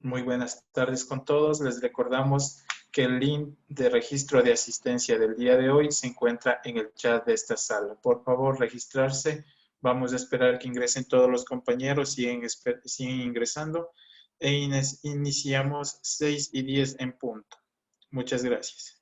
Muy buenas tardes con todos. Les recordamos que el link de registro de asistencia del día de hoy se encuentra en el chat de esta sala. Por favor, registrarse. Vamos a esperar que ingresen todos los compañeros. Siguen ingresando. Iniciamos 6:10 en punto. Muchas gracias.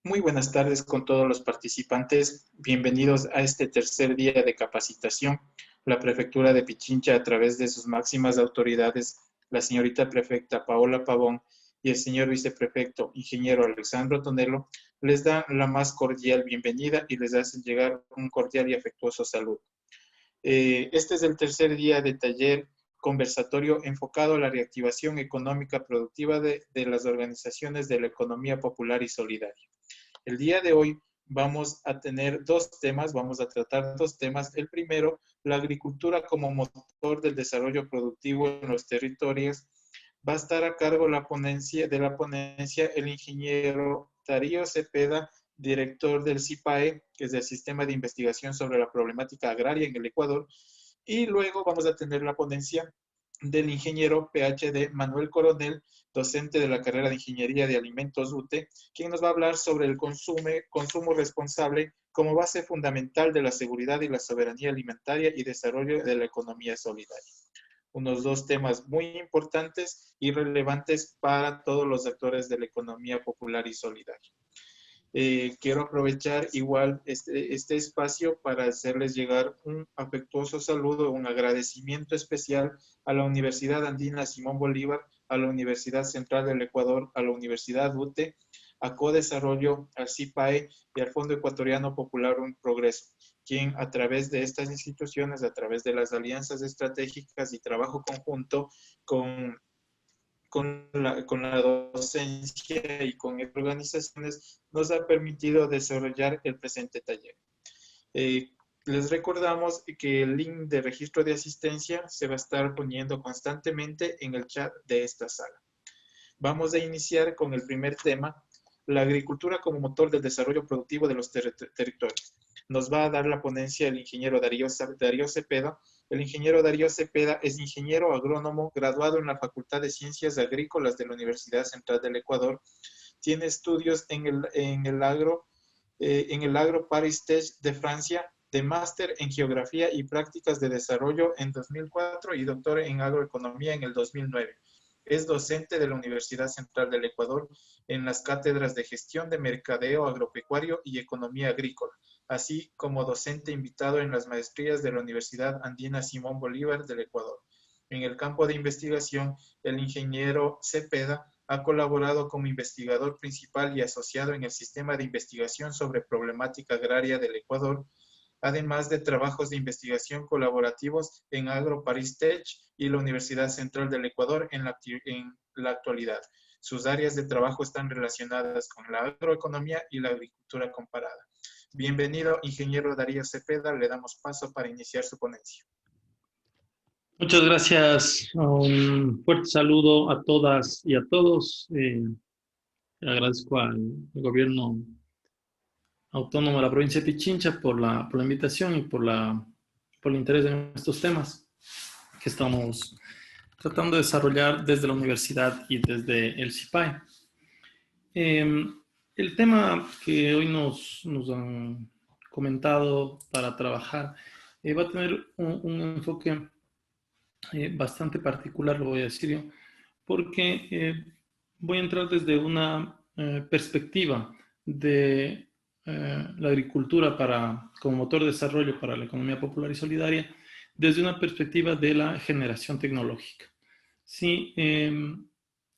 Muy buenas tardes con todos los participantes. Bienvenidos a este tercer día de capacitación. La Prefectura de Pichincha, a través de sus máximas autoridades, la señorita prefecta Paola Pavón y el señor viceprefecto, ingeniero Alexandro Tonelo, les dan la más cordial bienvenida y les hacen llegar un cordial y afectuoso saludo. Este es el tercer día de taller conversatorio enfocado a la reactivación económica productiva de las organizaciones de la economía popular y solidaria. El día de hoy vamos a tener vamos a tratar dos temas. El primero, la agricultura como motor del desarrollo productivo en los territorios. Va a estar a cargo de la ponencia el ingeniero Darío Cepeda, director del CIPAE, que es el Sistema de Investigación sobre la Problemática Agraria en el Ecuador. Y luego vamos a tener la ponencia del ingeniero PhD Manuel Coronel, docente de la carrera de Ingeniería de Alimentos UTE, quien nos va a hablar sobre el consumo responsable como base fundamental de la seguridad y la soberanía alimentaria y desarrollo de la economía solidaria. Unos dos temas muy importantes y relevantes para todos los actores de la economía popular y solidaria. Quiero aprovechar igual este espacio para hacerles llegar un afectuoso saludo, un agradecimiento especial a la Universidad Andina Simón Bolívar, a la Universidad Central del Ecuador, a la Universidad UTE, a Codesarrollo, al CIPAE y al Fondo Ecuatoriano Popular Un Progreso, quien a través de estas instituciones, a través de las alianzas estratégicas y trabajo conjunto con la docencia y con organizaciones, nos ha permitido desarrollar el presente taller. Les recordamos que el link de registro de asistencia se va a estar poniendo constantemente en el chat de esta sala. Vamos a iniciar con el primer tema, la agricultura como motor del desarrollo productivo de los territorios. Nos va a dar la ponencia el ingeniero Darío Cepeda. El ingeniero Darío Cepeda es ingeniero agrónomo graduado en la Facultad de Ciencias Agrícolas de la Universidad Central del Ecuador. Tiene estudios en el Agro Paris Tech de Francia, de máster en Geografía y Prácticas de Desarrollo en 2004 y doctor en Agroeconomía en el 2009. Es docente de la Universidad Central del Ecuador en las cátedras de Gestión de Mercadeo Agropecuario y Economía Agrícola, así como docente invitado en las maestrías de la Universidad Andina Simón Bolívar del Ecuador. En el campo de investigación, el ingeniero Cepeda ha colaborado como investigador principal y asociado en el Sistema de Investigación sobre Problemática Agraria del Ecuador, además de trabajos de investigación colaborativos en Agro Paris Tech y la Universidad Central del Ecuador en la actualidad. Sus áreas de trabajo están relacionadas con la agroeconomía y la agricultura comparada. Bienvenido, ingeniero Darío Cepeda. Le damos paso para iniciar su ponencia. Muchas gracias. Un fuerte saludo a todas y a todos. Agradezco al gobierno autónomo de la provincia de Pichincha por la invitación y por el interés en estos temas que estamos tratando de desarrollar desde la universidad y desde el CIPAE. El tema que hoy nos han comentado para trabajar va a tener un enfoque bastante particular, lo voy a decir yo, porque voy a entrar desde una perspectiva de la agricultura como motor de desarrollo para la economía popular y solidaria, desde una perspectiva de la generación tecnológica. Sí,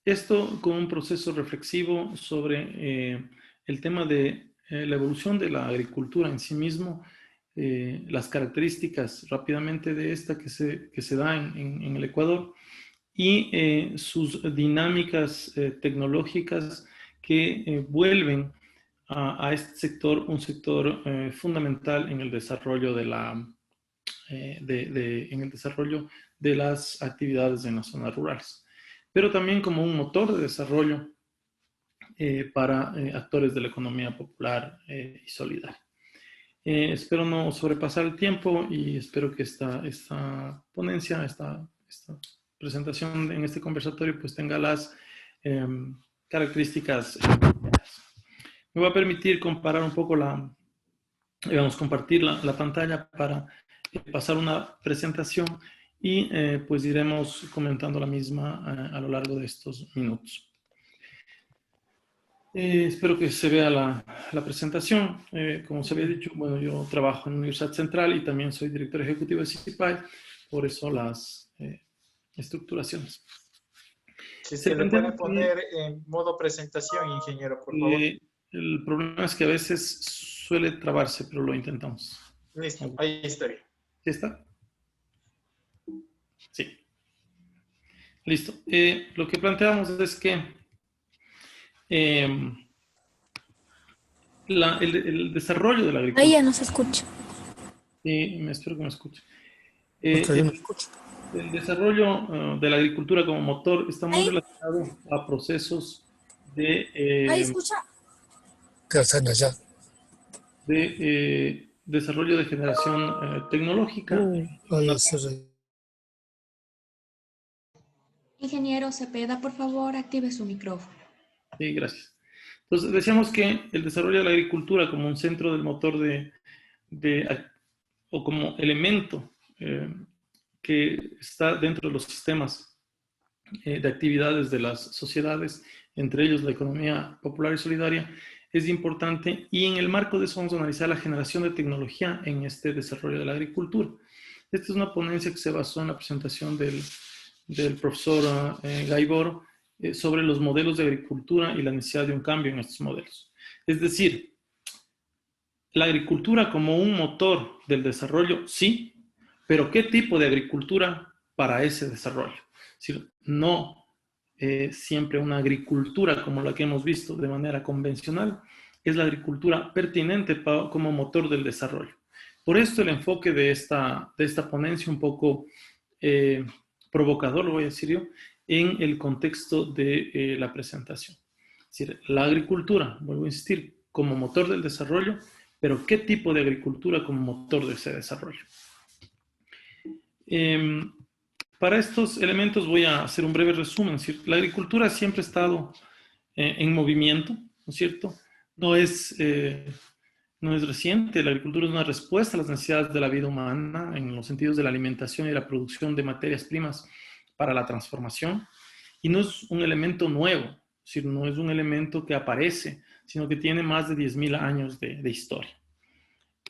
esto con un proceso reflexivo sobre el tema de la evolución de la agricultura en sí mismo, las características rápidamente de esta que se da en el Ecuador y sus dinámicas tecnológicas que vuelven a este sector un sector fundamental en el desarrollo en el desarrollo de las actividades en las zonas rurales, pero también como un motor de desarrollo para actores de la economía popular y solidaria. Espero no sobrepasar el tiempo y espero que esta ponencia, esta presentación en este conversatorio pues tenga las características. Me va a permitir comparar un poco compartir la pantalla para pasar una presentación y pues iremos comentando la misma a lo largo de estos minutos. Espero que se vea la presentación. Como se había dicho, bueno, yo trabajo en la Universidad Central y también soy director ejecutivo de CIPAE, por eso las estructuraciones. Si es que le puede poner en modo presentación, ingeniero, por favor. El problema es que a veces suele trabarse, pero lo intentamos. Listo, ahí estaría. ¿Sí está? Sí. Listo. Lo que planteamos es que el desarrollo de la agricultura. Ahí ya no se escucha. Sí, espero que me escuche. Yo no escucho. El desarrollo de la agricultura como motor está muy relacionado a procesos de, ¿Ahí escucha? de desarrollo de generación tecnológica. Ingeniero Cepeda, por favor, active su micrófono. Sí, gracias. Entonces, decíamos que el desarrollo de la agricultura como un centro del motor o como elemento que está dentro de los sistemas de actividades de las sociedades, entre ellos la economía popular y solidaria, es importante, y en el marco de eso vamos a analizar la generación de tecnología en este desarrollo de la agricultura. Esta es una ponencia que se basó en la presentación del profesor Gaibor sobre los modelos de agricultura y la necesidad de un cambio en estos modelos. Es decir, la agricultura como un motor del desarrollo, sí, pero ¿qué tipo de agricultura para ese desarrollo? Es decir, no siempre una agricultura como la que hemos visto de manera convencional, es la agricultura pertinente como motor del desarrollo. Por esto el enfoque de esta ponencia un poco provocador, lo voy a decir yo, en el contexto de la presentación. Es decir, la agricultura, vuelvo a insistir, como motor del desarrollo, pero ¿qué tipo de agricultura como motor de ese desarrollo? Para estos elementos voy a hacer un breve resumen. Es decir, la agricultura siempre ha estado en movimiento, ¿no es cierto? No es reciente. La agricultura es una respuesta a las necesidades de la vida humana en los sentidos de la alimentación y la producción de materias primas para la transformación. Y no es un elemento nuevo, es decir, no es un elemento que aparece, sino que tiene más de 10.000 años de historia.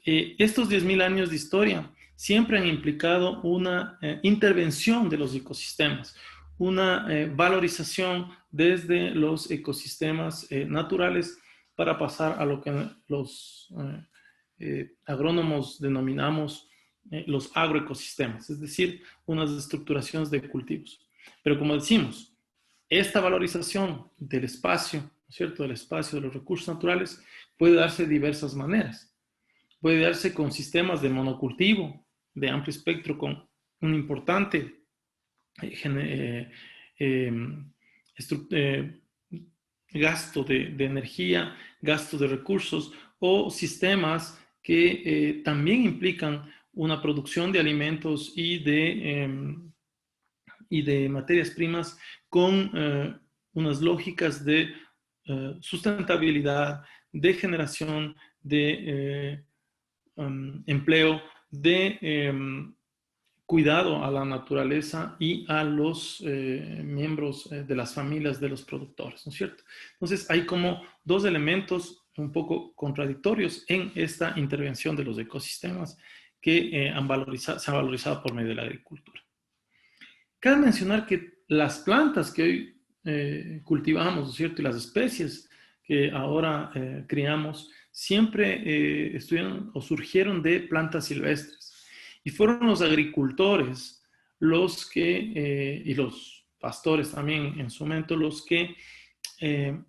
Estos 10.000 años de historia siempre han implicado una intervención de los ecosistemas, una valorización desde los ecosistemas naturales para pasar a lo que los agrónomos denominamos los agroecosistemas, es decir, unas estructuraciones de cultivos. Pero como decimos, esta valorización del espacio, ¿no es cierto?, del espacio, de los recursos naturales, puede darse de diversas maneras. Puede darse con sistemas de monocultivo, de amplio espectro, con un importante gasto de energía, gasto de recursos, o sistemas que también implican una producción de alimentos y de materias primas con unas lógicas de sustentabilidad, de generación de empleo, de cuidado a la naturaleza y a los miembros de las familias de los productores, ¿no es cierto? Entonces hay como dos elementos un poco contradictorios en esta intervención de los ecosistemas que se han valorizado por medio de la agricultura. Cabe mencionar que las plantas que hoy cultivamos, ¿no es cierto?, y las especies que ahora criamos, siempre estuvieron o surgieron de plantas silvestres. Y fueron los agricultores los que, y los pastores también en su momento, los que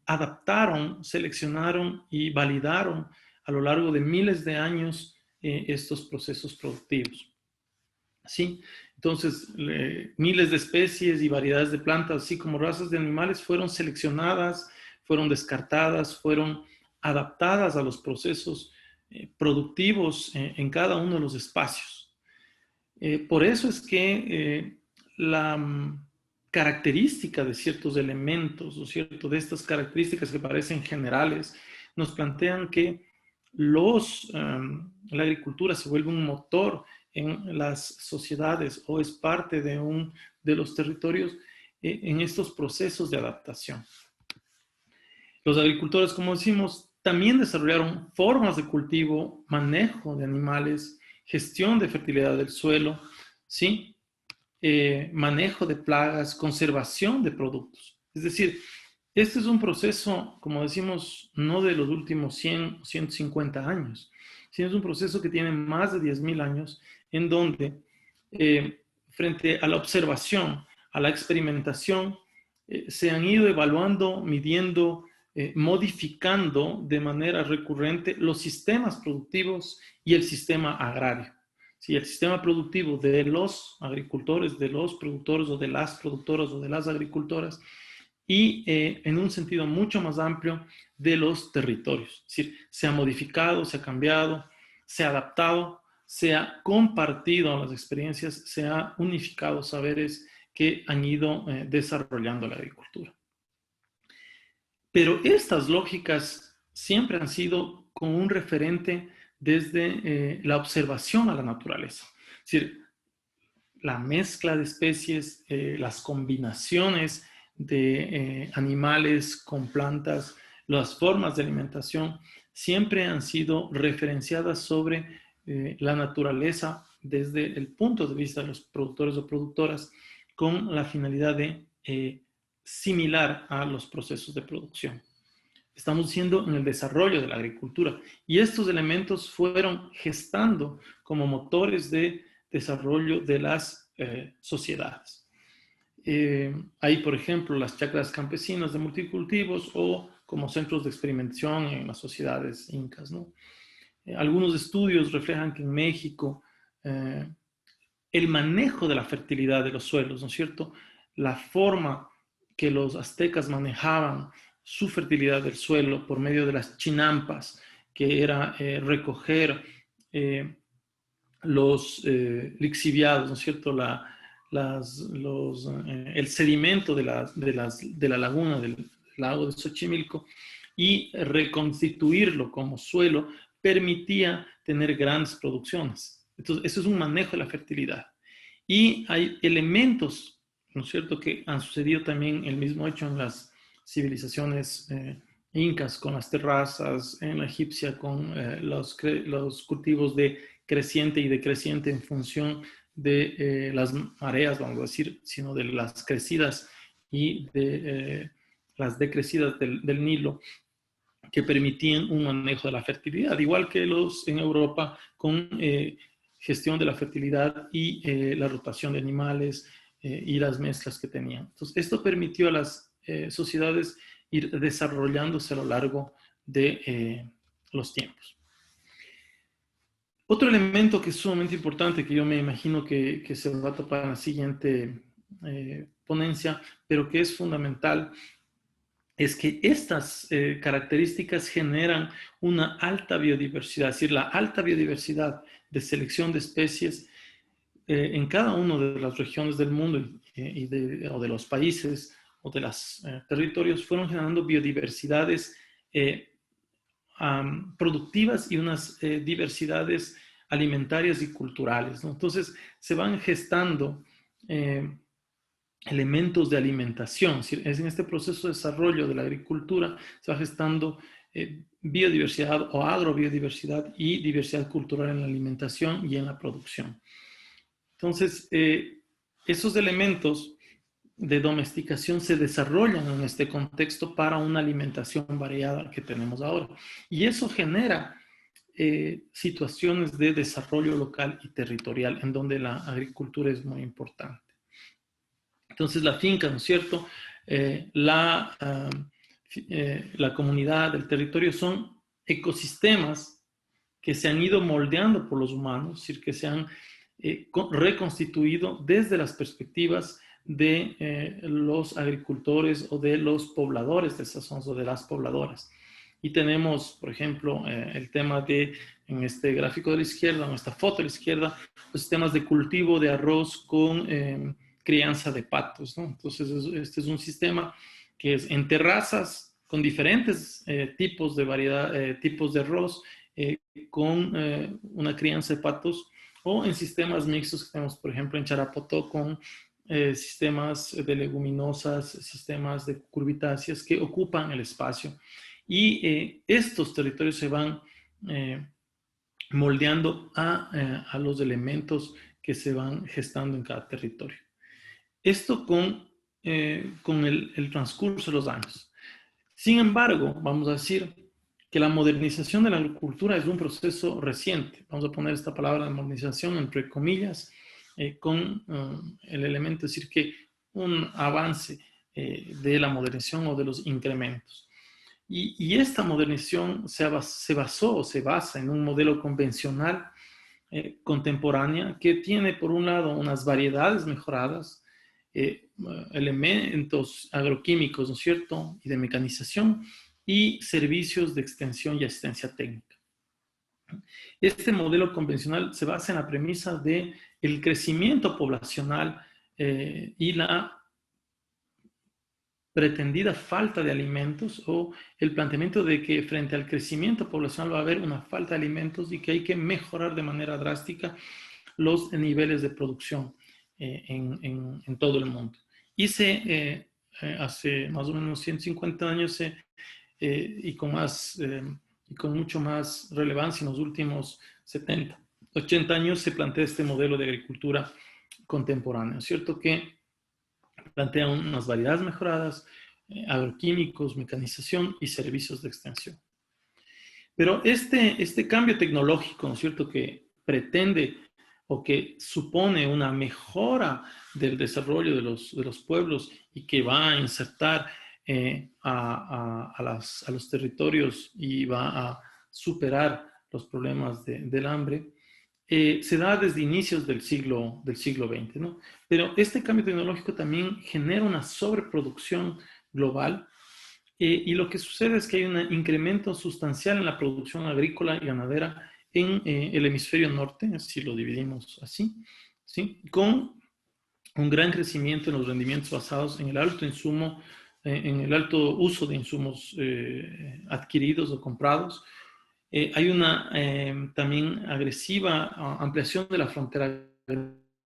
adaptaron, seleccionaron y validaron a lo largo de miles de años estos procesos productivos. ¿Sí? Entonces, miles de especies y variedades de plantas, así como razas de animales, fueron seleccionadas, fueron descartadas, fueron adaptadas a los procesos productivos en cada uno de los espacios. Por eso es que la característica de ciertos elementos, ¿no es cierto?, de estas características que parecen generales, nos plantean que la agricultura se vuelve un motor en las sociedades o es parte de los territorios en estos procesos de adaptación. Los agricultores, como decimos, también desarrollaron formas de cultivo, manejo de animales, gestión de fertilidad del suelo, ¿sí? Manejo de plagas, conservación de productos. Es decir, este es un proceso, como decimos, no de los últimos 100 o 150 años, sino es un proceso que tiene más de 10.000 años, en donde frente a la observación, a la experimentación, se han ido evaluando, midiendo, modificando de manera recurrente los sistemas productivos y el sistema agrario. Sí, el sistema productivo de los agricultores, de los productores o de las productoras o de las agricultoras y en un sentido mucho más amplio de los territorios. Es decir, se ha modificado, se ha cambiado, se ha adaptado, se ha compartido las experiencias, se ha unificado saberes que han ido desarrollando la agricultura. Pero estas lógicas siempre han sido como un referente desde la observación a la naturaleza. Es decir, la mezcla de especies, las combinaciones de animales con plantas, las formas de alimentación, siempre han sido referenciadas sobre la naturaleza desde el punto de vista de los productores o productoras con la finalidad de similar a los procesos de producción. Estamos diciendo en el desarrollo de la agricultura y estos elementos fueron gestando como motores de desarrollo de las sociedades. Hay, por ejemplo, las chacras campesinas de multicultivos o como centros de experimentación en las sociedades incas, ¿no? Algunos estudios reflejan que en México el manejo de la fertilidad de los suelos, ¿no es cierto?, la forma que los aztecas manejaban su fertilidad del suelo por medio de las chinampas, que era recoger los lixiviados, ¿no es cierto?, el sedimento de la laguna, del lago de Xochimilco, y reconstituirlo como suelo permitía tener grandes producciones. Entonces, eso es un manejo de la fertilidad. Y hay elementos, ¿no es cierto?, que han sucedido también el mismo hecho en las civilizaciones incas con las terrazas, en la egipcia con los cultivos de creciente y decreciente en función de las mareas, vamos a decir, sino de las crecidas y de las decrecidas del Nilo, que permitían un manejo de la fertilidad, igual que los en Europa con gestión de la fertilidad y la rotación de animales y las mezclas que tenían. Entonces, esto permitió a las sociedades ir desarrollándose a lo largo de los tiempos. Otro elemento que es sumamente importante, que yo me imagino que se va a topar en la siguiente ponencia, pero que es fundamental, es que estas características generan una alta biodiversidad, es decir, la alta biodiversidad de selección de especies en cada una de las regiones del mundo o de los países o de los territorios fueron generando biodiversidades productivas y unas diversidades alimentarias y culturales, ¿no? Entonces, se van gestando elementos de alimentación. Es en este proceso de desarrollo de la agricultura se va gestando biodiversidad o agrobiodiversidad y diversidad cultural en la alimentación y en la producción. Entonces, esos elementos de domesticación se desarrollan en este contexto para una alimentación variada que tenemos ahora. Y eso genera situaciones de desarrollo local y territorial en donde la agricultura es muy importante. Entonces la finca, ¿no es cierto? La comunidad, el territorio son ecosistemas que se han ido moldeando por los humanos, es decir, que se han reconstituido desde las perspectivas de los agricultores o de los pobladores de esas zonas o de las pobladoras. Y tenemos, por ejemplo, el tema de, en este gráfico de la izquierda, en esta foto de la izquierda, los sistemas de cultivo de arroz con crianza de patos, ¿no? Entonces, este es un sistema que es en terrazas con diferentes tipos de variedad, tipos de arroz, con una crianza de patos, o en sistemas mixtos que tenemos, por ejemplo, en Charapotó con sistemas de leguminosas, sistemas de cucurbitáceas que ocupan el espacio. Y estos territorios se van moldeando a los elementos que se van gestando en cada territorio. Esto con el transcurso de los años. Sin embargo, vamos a decir que la modernización de la agricultura es un proceso reciente. Vamos a poner esta palabra de modernización entre comillas, con el elemento, es decir, que un avance de la modernización o de los incrementos. Y esta modernización se basó o se basa en un modelo convencional contemporánea que tiene, por un lado, unas variedades mejoradas, elementos agroquímicos, ¿no es cierto?, y de mecanización, y servicios de extensión y asistencia técnica. Este modelo convencional se basa en la premisa de el crecimiento poblacional y la pretendida falta de alimentos, o el planteamiento de que frente al crecimiento poblacional va a haber una falta de alimentos y que hay que mejorar de manera drástica los niveles de producción en todo el mundo. Y hace más o menos 150 años y con mucho más relevancia en los últimos 70, 80 años se plantea este modelo de agricultura contemporánea, ¿es cierto?, que plantea unas variedades mejoradas, agroquímicos, mecanización y servicios de extensión. Pero este cambio tecnológico, ¿no es cierto?, que pretende o que supone una mejora del desarrollo de los pueblos y que va a insertar a los territorios y va a superar los problemas del hambre, se da desde inicios del siglo XX, ¿no? Pero este cambio tecnológico también genera una sobreproducción global Y lo que sucede es que hay un incremento sustancial en la producción agrícola y ganadera en el hemisferio norte, si lo dividimos así, ¿sí? Con un gran crecimiento en los rendimientos basados en el alto insumo, en el alto uso de insumos adquiridos o comprados. Hay una también agresiva ampliación de la frontera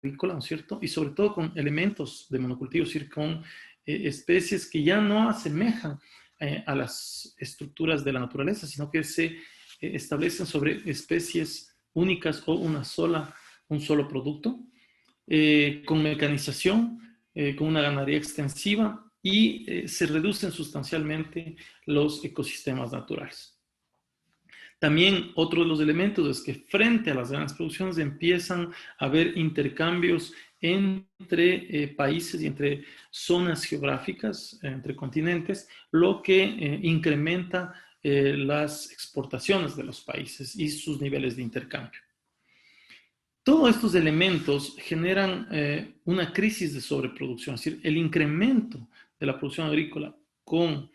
agrícola, ¿no es cierto? Y sobre todo con elementos de monocultivo, es decir, con especies que ya no asemejan a las estructuras de la naturaleza, sino que se establecen sobre especies únicas o un solo producto, con mecanización, con una ganadería extensiva y se reducen sustancialmente los ecosistemas naturales. También otro de los elementos es que frente a las grandes producciones empiezan a haber intercambios entre países y entre zonas geográficas, entre continentes, lo que incrementa las exportaciones de los países y sus niveles de intercambio. Todos estos elementos generan una crisis de sobreproducción, es decir, el incremento de la producción agrícola con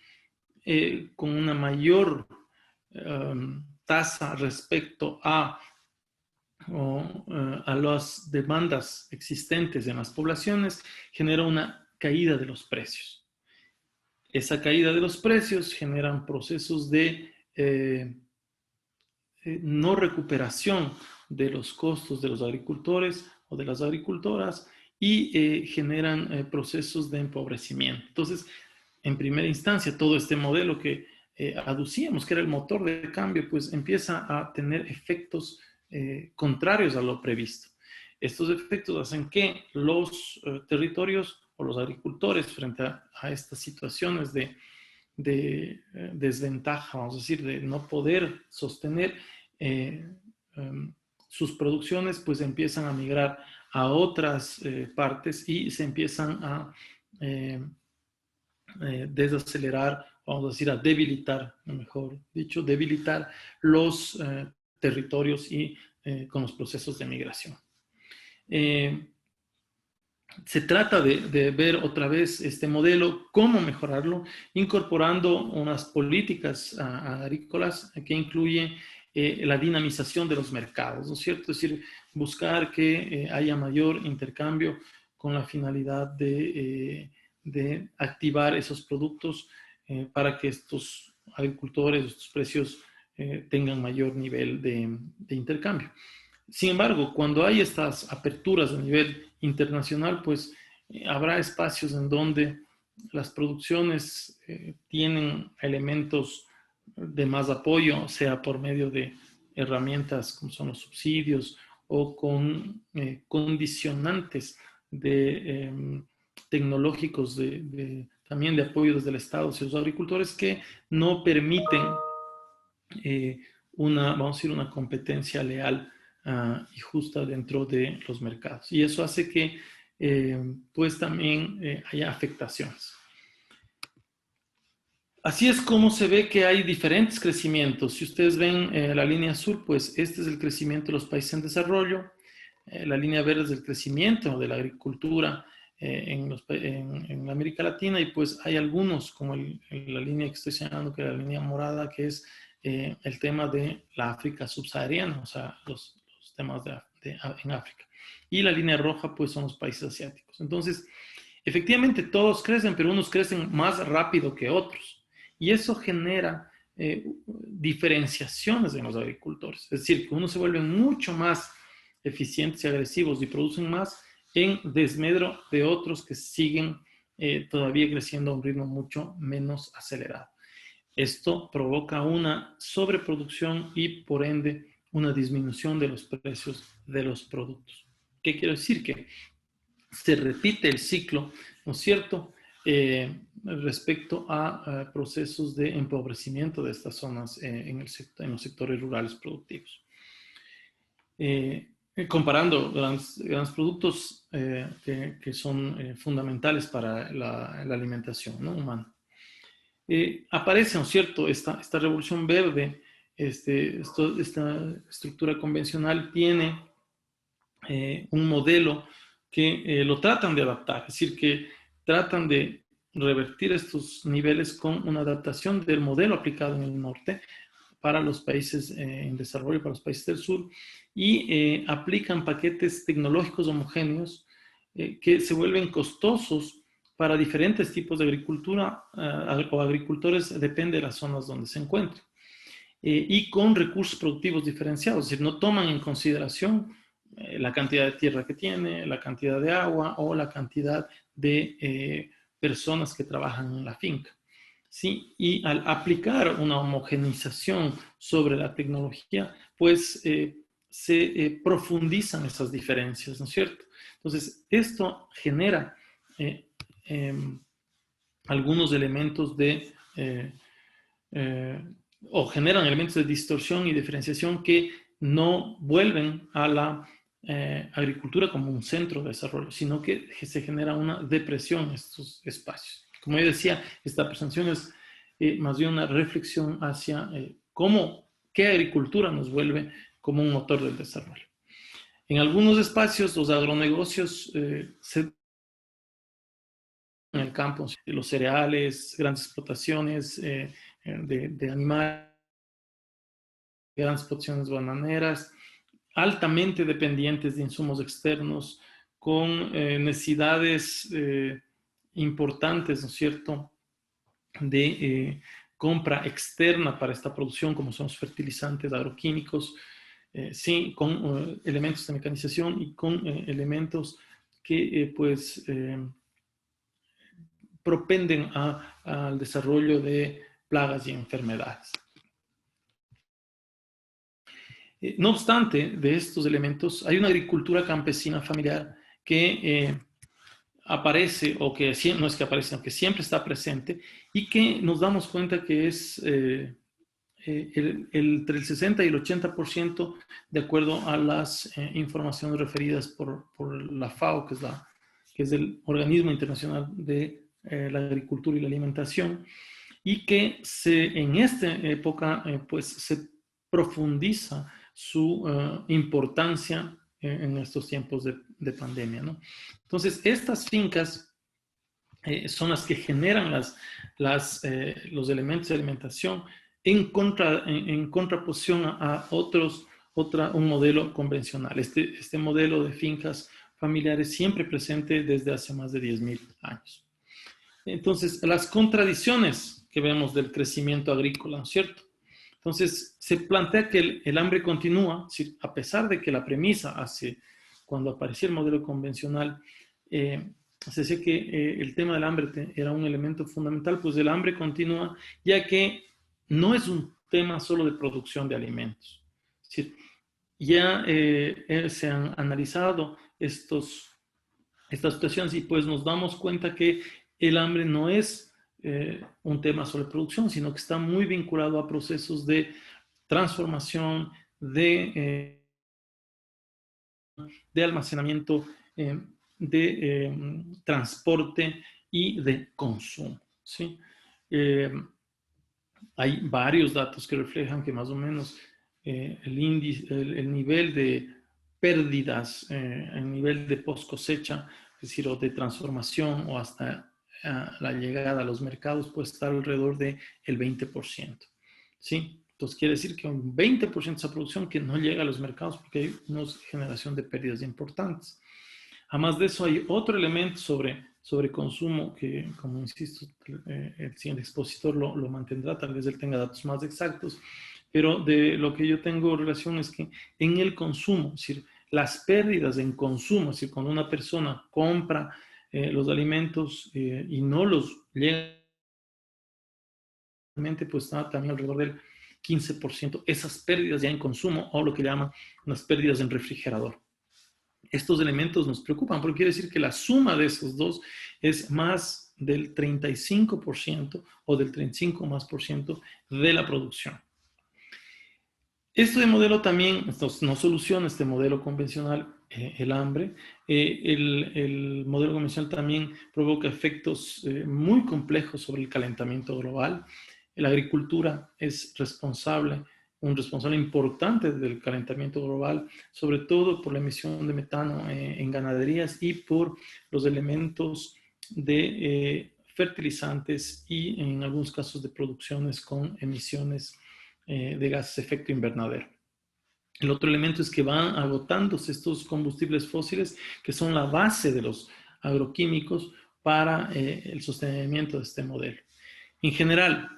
una mayor tasa respecto a las demandas existentes en las poblaciones, genera una caída de los precios. Esa caída de los precios generan procesos de no recuperación de los costos de los agricultores o de las agricultoras y generan procesos de empobrecimiento. Entonces, en primera instancia, todo este modelo que aducíamos, que era el motor de cambio, pues empieza a tener efectos contrarios a lo previsto. Estos efectos hacen que los territorios o los agricultores frente a estas situaciones de desventaja, vamos a decir, de no poder sostener sus producciones, pues empiezan a migrar a otras partes y se empiezan a desacelerar, vamos a decir, a debilitar, mejor dicho, debilitar los territorios y con los procesos de migración. Se trata de ver otra vez este modelo, cómo mejorarlo, incorporando unas políticas agrícolas que incluyen la dinamización de los mercados, ¿no es cierto? Es decir, buscar que haya mayor intercambio con la finalidad de activar esos productos para que estos agricultores, estos precios tengan mayor nivel de intercambio. Sin embargo, cuando hay estas aperturas a nivel internacional, pues habrá espacios en donde las producciones tienen elementos de más apoyo, sea por medio de herramientas como son los subsidios o con condicionantes tecnológicos también de apoyo desde el Estado hacia los agricultores que no permiten vamos a decir, una competencia leal y justa dentro de los mercados. Y eso hace que pues también haya afectaciones. Así es como se ve que hay diferentes crecimientos. Si ustedes ven la línea azul, pues este es el crecimiento de los países en desarrollo. La línea verde es el crecimiento de la agricultura en América Latina, y pues hay algunos, como la línea que estoy señalando, que es la línea morada, que es el tema de la África subsahariana, o sea, los temas en África. Y la línea roja, pues, son los países asiáticos. Entonces, efectivamente, todos crecen, pero unos crecen más rápido que otros. Y eso genera diferenciaciones en los agricultores. Es decir, que unos se vuelven mucho más eficientes y agresivos y producen más en desmedro de otros que siguen todavía creciendo a un ritmo mucho menos acelerado. Esto provoca una sobreproducción y, por ende, una disminución de los precios de los productos. ¿Qué quiero decir? Que se repite el ciclo, ¿no es cierto?, respecto a procesos de empobrecimiento de estas zonas en los sectores rurales productivos. Comparando grandes productos que son fundamentales para la alimentación, ¿no?, humana. Aparece, ¿no es cierto?, esta revolución verde, esta estructura convencional tiene un modelo que lo tratan de adaptar, es decir, que tratan de revertir estos niveles con una adaptación del modelo aplicado en el norte para los países en desarrollo, para los países del sur, y aplican paquetes tecnológicos homogéneos que se vuelven costosos para diferentes tipos de agricultura o agricultores, depende de las zonas donde se encuentren. Y con recursos productivos diferenciados, es decir, no toman en consideración la cantidad de tierra que tiene, la cantidad de agua o la cantidad de personas que trabajan en la finca. ¿Sí? Y al aplicar una homogenización sobre la tecnología, pues se profundizan esas diferencias, ¿no es cierto? Entonces, esto genera algunos elementos de o generan elementos de distorsión y diferenciación que no vuelven a la agricultura como un centro de desarrollo, sino que se genera una depresión en estos espacios. Como yo decía, esta presentación es más bien una reflexión hacia qué agricultura nos vuelve como un motor del desarrollo. En algunos espacios los agronegocios se en el campo, los cereales, grandes explotaciones de animales, grandes explotaciones bananeras, altamente dependientes de insumos externos, con necesidades importantes, ¿no es cierto?, de compra externa para esta producción, como son los fertilizantes agroquímicos, sí, con elementos de mecanización y con elementos que propenden al desarrollo de plagas y enfermedades. No obstante, de estos elementos, hay una agricultura campesina familiar que aparece, o que no es que aparece, sino que siempre está presente, y que nos damos cuenta que es entre el 60 y el 80%, de acuerdo a las informaciones referidas por la FAO, que es el Organismo Internacional de la Agricultura y la Alimentación, y que en esta época pues se profundiza su importancia en estos tiempos de pandemia, ¿no? Entonces, estas fincas son las que generan los elementos de alimentación en contraposición a un modelo convencional. Este modelo de fincas familiares siempre presente desde hace más de 10.000 años. Entonces, las contradicciones que vemos del crecimiento agrícola, ¿no es cierto? Entonces, se plantea que el hambre continúa, a pesar de que la premisa cuando apareció el modelo convencional, se decía que el tema del hambre era un elemento fundamental, pues el hambre continúa, ya que no es un tema solo de producción de alimentos. Es decir, ya se han analizado estas situaciones y pues nos damos cuenta que el hambre no es un tema sobre producción, sino que está muy vinculado a procesos de transformación, de almacenamiento, de transporte y de consumo, ¿sí? Hay varios datos que reflejan que más o menos el nivel de pérdidas, el nivel de post cosecha, es decir, o de transformación o hasta la llegada a los mercados puede estar alrededor del 20%, ¿sí? Entonces quiere decir que un 20% de esa producción que no llega a los mercados porque hay una generación de pérdidas importantes. Además de eso hay otro elemento sobre consumo que, como insisto, el siguiente expositor lo mantendrá, tal vez él tenga datos más exactos, pero de lo que yo tengo relación es que en el consumo, es decir, las pérdidas en consumo, es decir, cuando una persona compra los alimentos y no los llega, pues está también alrededor del 15%, esas pérdidas ya en consumo o lo que llaman las pérdidas en refrigerador. Estos elementos nos preocupan porque quiere decir que la suma de esos dos es más del 35% o del 35% de la producción. Este modelo también no soluciona este modelo convencional, el hambre. El modelo convencional también provoca efectos muy complejos sobre el calentamiento global. La agricultura es un responsable importante del calentamiento global, sobre todo por la emisión de metano en ganaderías y por los elementos de fertilizantes y en algunos casos de producciones con emisiones de gases de efecto invernadero. El otro elemento es que van agotándose estos combustibles fósiles que son la base de los agroquímicos para el sostenimiento de este modelo. En general,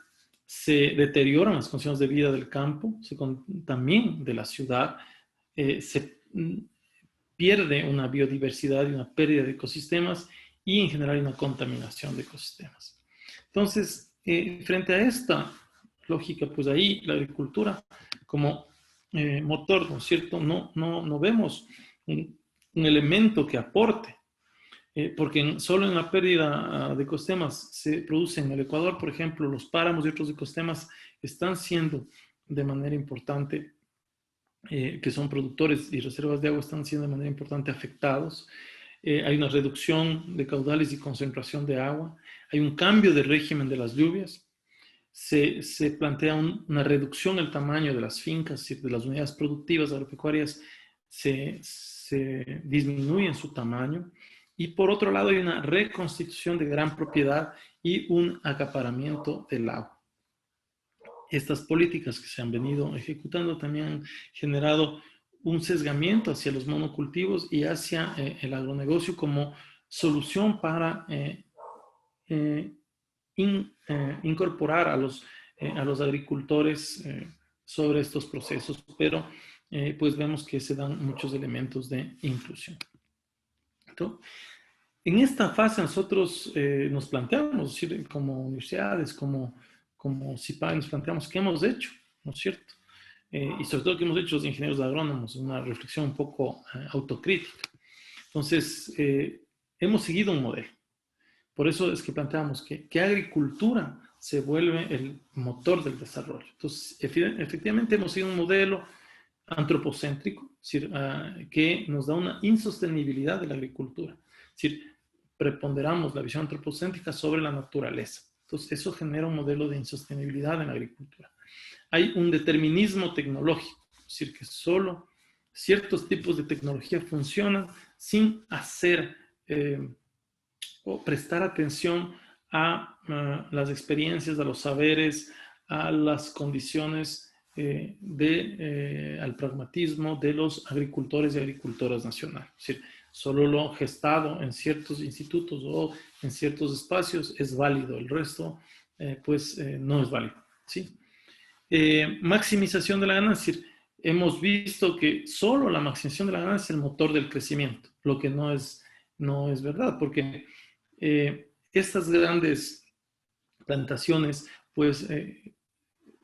se deterioran las condiciones de vida del campo, también de la ciudad, se pierde una biodiversidad y una pérdida de ecosistemas y en general una contaminación de ecosistemas. Entonces, frente a esta lógica, pues ahí la agricultura como motor, ¿no es cierto? No vemos un elemento que aporte, porque solo en la pérdida de ecosistemas se produce en el Ecuador, por ejemplo, los páramos y otros ecosistemas están siendo de manera importante, que son productores y reservas de agua, están siendo de manera importante afectados. Hay una reducción de caudales y concentración de agua, hay un cambio de régimen de las lluvias, se plantea una reducción del tamaño de las fincas, de las unidades productivas agropecuarias, se disminuye su tamaño, y por otro lado hay una reconstitución de gran propiedad y un acaparamiento del agua. Estas políticas que se han venido ejecutando también han generado un sesgamiento hacia los monocultivos y hacia el agronegocio como solución para incorporar a los agricultores sobre estos procesos, pero pues vemos que se dan muchos elementos de inclusión. Entonces, en esta fase nosotros nos planteamos, como universidades, como CIPAG, nos planteamos qué hemos hecho, ¿no es cierto? Y sobre todo qué hemos hecho los ingenieros agrónomos, una reflexión un poco autocrítica. Entonces, hemos seguido un modelo. Por eso es que planteamos que agricultura se vuelve el motor del desarrollo. Entonces, efectivamente hemos seguido un modelo antropocéntrico, es decir, que nos da una insostenibilidad de la agricultura. Es decir, preponderamos la visión antropocéntrica sobre la naturaleza. Entonces, eso genera un modelo de insostenibilidad en la agricultura. Hay un determinismo tecnológico, es decir, que solo ciertos tipos de tecnología funcionan sin hacer o prestar atención a las experiencias, a los saberes, a las condiciones al pragmatismo de los agricultores y agricultoras nacionales. Es decir, solo lo gestado en ciertos institutos o en ciertos espacios es válido, el resto no es válido, ¿sí? Maximización de la ganancia, es decir, hemos visto que solo la maximización de la ganancia es el motor del crecimiento, lo que no es verdad, porque estas grandes plantaciones pues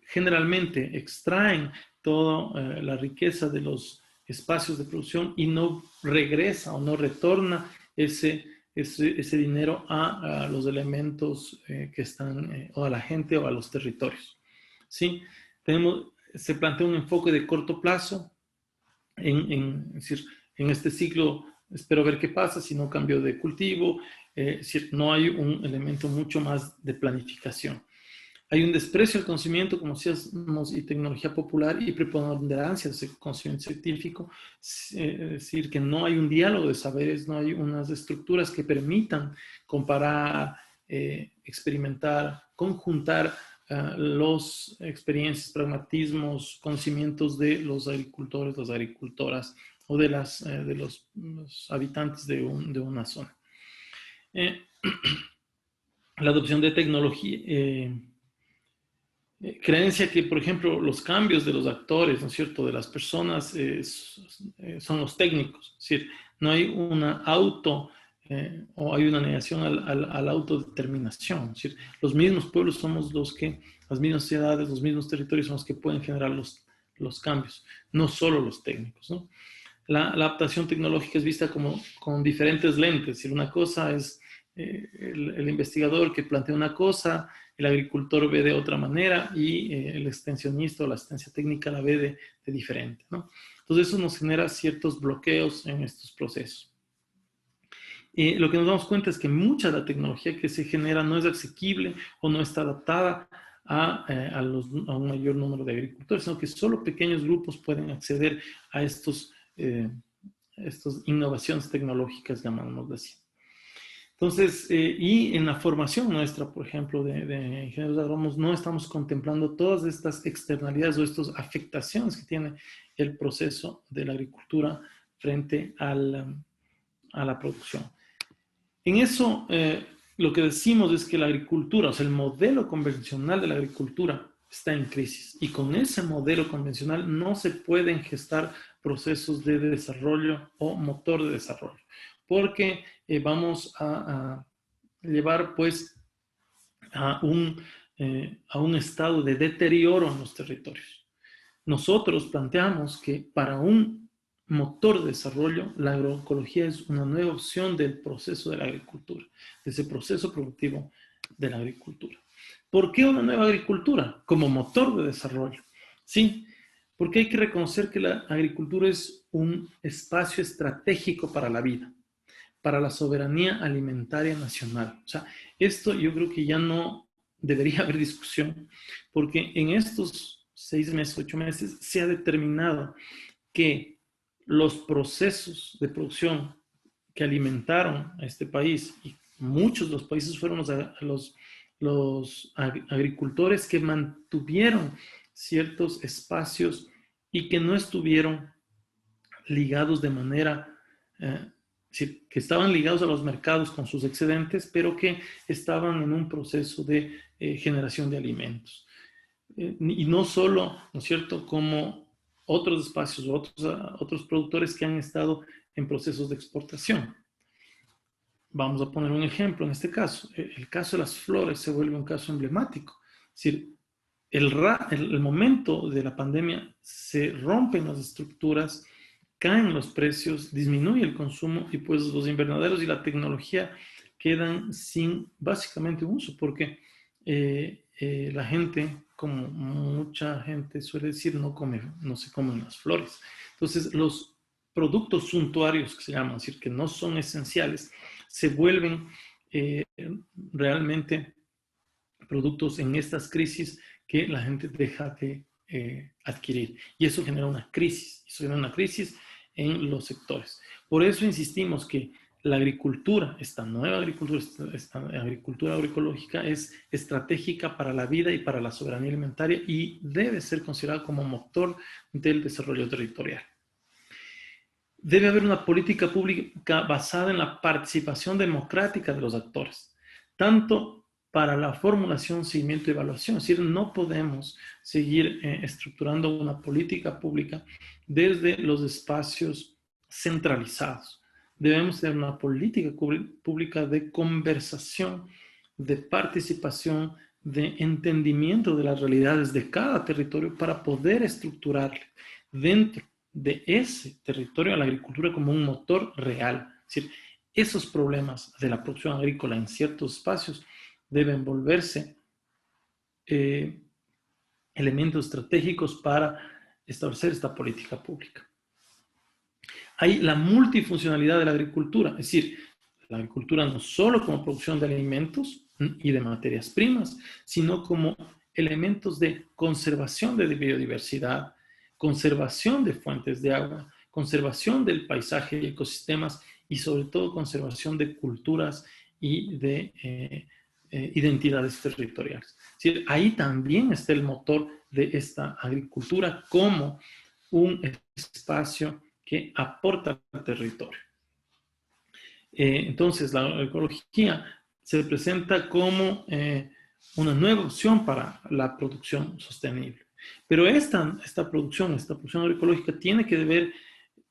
generalmente extraen toda la riqueza de los espacios de producción y no regresa o no retorna ese dinero a los elementos que están, o a la gente o a los territorios. ¿Sí? Se plantea un enfoque de corto plazo, es decir, en este ciclo espero ver qué pasa si no cambio de cultivo, es decir, no hay un elemento mucho más de planificación. Hay un desprecio al conocimiento, como decíamos, y tecnología popular y preponderancia del conocimiento científico, es decir, que no hay un diálogo de saberes, no hay unas estructuras que permitan comparar, experimentar, conjuntar las experiencias, pragmatismos, conocimientos de los agricultores, las agricultoras o de los habitantes de una zona. La adopción de tecnología, creencia que, por ejemplo, los cambios de los actores, ¿no es cierto?, de las personas son los técnicos, es decir, no hay una o hay una negación a la autodeterminación, es decir, los mismos pueblos somos las mismas ciudades, los mismos territorios son los que pueden generar los cambios, no solo los técnicos, ¿no? La adaptación tecnológica es vista con diferentes lentes, es decir, una cosa es el investigador que plantea una cosa, el agricultor ve de otra manera y el extensionista o la asistencia técnica la ve de diferente, ¿no? Entonces eso nos genera ciertos bloqueos en estos procesos. Lo que nos damos cuenta es que mucha de la tecnología que se genera no es asequible o no está adaptada a un mayor número de agricultores, sino que solo pequeños grupos pueden acceder a estas innovaciones tecnológicas, llamámoslo así. Entonces, y en la formación nuestra, por ejemplo, de ingenieros agrónomos, no estamos contemplando todas estas externalidades o estas afectaciones que tiene el proceso de la agricultura frente a la producción. En eso, lo que decimos es que la agricultura, o sea, el modelo convencional de la agricultura está en crisis. Y con ese modelo convencional no se pueden gestar procesos de desarrollo o motor de desarrollo, porque vamos a llevar, pues, a un estado de deterioro en los territorios. Nosotros planteamos que para un motor de desarrollo, la agroecología es una nueva opción del proceso de la agricultura, de ese proceso productivo de la agricultura. ¿Por qué una nueva agricultura como motor de desarrollo? Sí, porque hay que reconocer que la agricultura es un espacio estratégico para la vida, para la soberanía alimentaria nacional. O sea, esto yo creo que ya no debería haber discusión, porque en estos 6 meses, 8 meses, se ha determinado que los procesos de producción que alimentaron a este país, y muchos de los países fueron los agricultores que mantuvieron ciertos espacios y que no estuvieron ligados de manera, que estaban ligados a los mercados con sus excedentes, pero que estaban en un proceso de generación de alimentos. Y no solo, ¿no es cierto?, como otros espacios o otros productores que han estado en procesos de exportación. Vamos a poner un ejemplo en este caso. El caso de las flores se vuelve un caso emblemático. Es decir, el momento de la pandemia se rompen las estructuras, caen los precios, disminuye el consumo y pues los invernaderos y la tecnología quedan sin básicamente uso, porque la gente, como mucha gente suele decir, no se comen las flores. Entonces, los productos suntuarios, que se llaman, es decir, que no son esenciales, se vuelven realmente productos en estas crisis que la gente deja de adquirir. Y eso genera una crisis, en los sectores. Por eso insistimos que la agricultura, esta nueva agricultura, esta agricultura agroecológica es estratégica para la vida y para la soberanía alimentaria y debe ser considerada como motor del desarrollo territorial. Debe haber una política pública basada en la participación democrática de los actores, tanto para la formulación, seguimiento y evaluación. Es decir, no podemos seguir estructurando una política pública desde los espacios centralizados. Debemos tener una política pública de conversación, de participación, de entendimiento de las realidades de cada territorio para poder estructurarle dentro de ese territorio a la agricultura como un motor real. Es decir, esos problemas de la producción agrícola en ciertos espacios deben volverse elementos estratégicos para establecer esta política pública. Hay la multifuncionalidad de la agricultura, es decir, la agricultura no solo como producción de alimentos y de materias primas, sino como elementos de conservación de biodiversidad, conservación de fuentes de agua, conservación del paisaje y ecosistemas y sobre todo conservación de culturas y de identidades territoriales. Es decir, ahí también está el motor de esta agricultura como un espacio que aporta al territorio. Entonces, la agroecología se presenta como una nueva opción para la producción sostenible. Pero esta producción agroecológica tiene que ver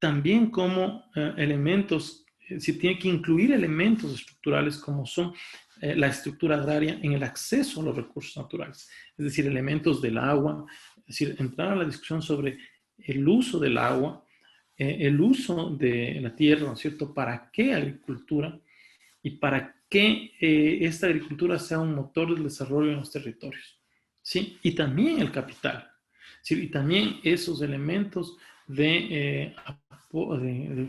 también como elementos, tiene que incluir elementos estructurales como son la estructura agraria en el acceso a los recursos naturales, es decir, elementos del agua, es decir, entrar a la discusión sobre el uso del agua, el uso de la tierra, ¿no es cierto? ¿Para qué agricultura? Y para que esta agricultura sea un motor del desarrollo en los territorios, ¿sí? Y también el capital, ¿sí? Y también esos elementos de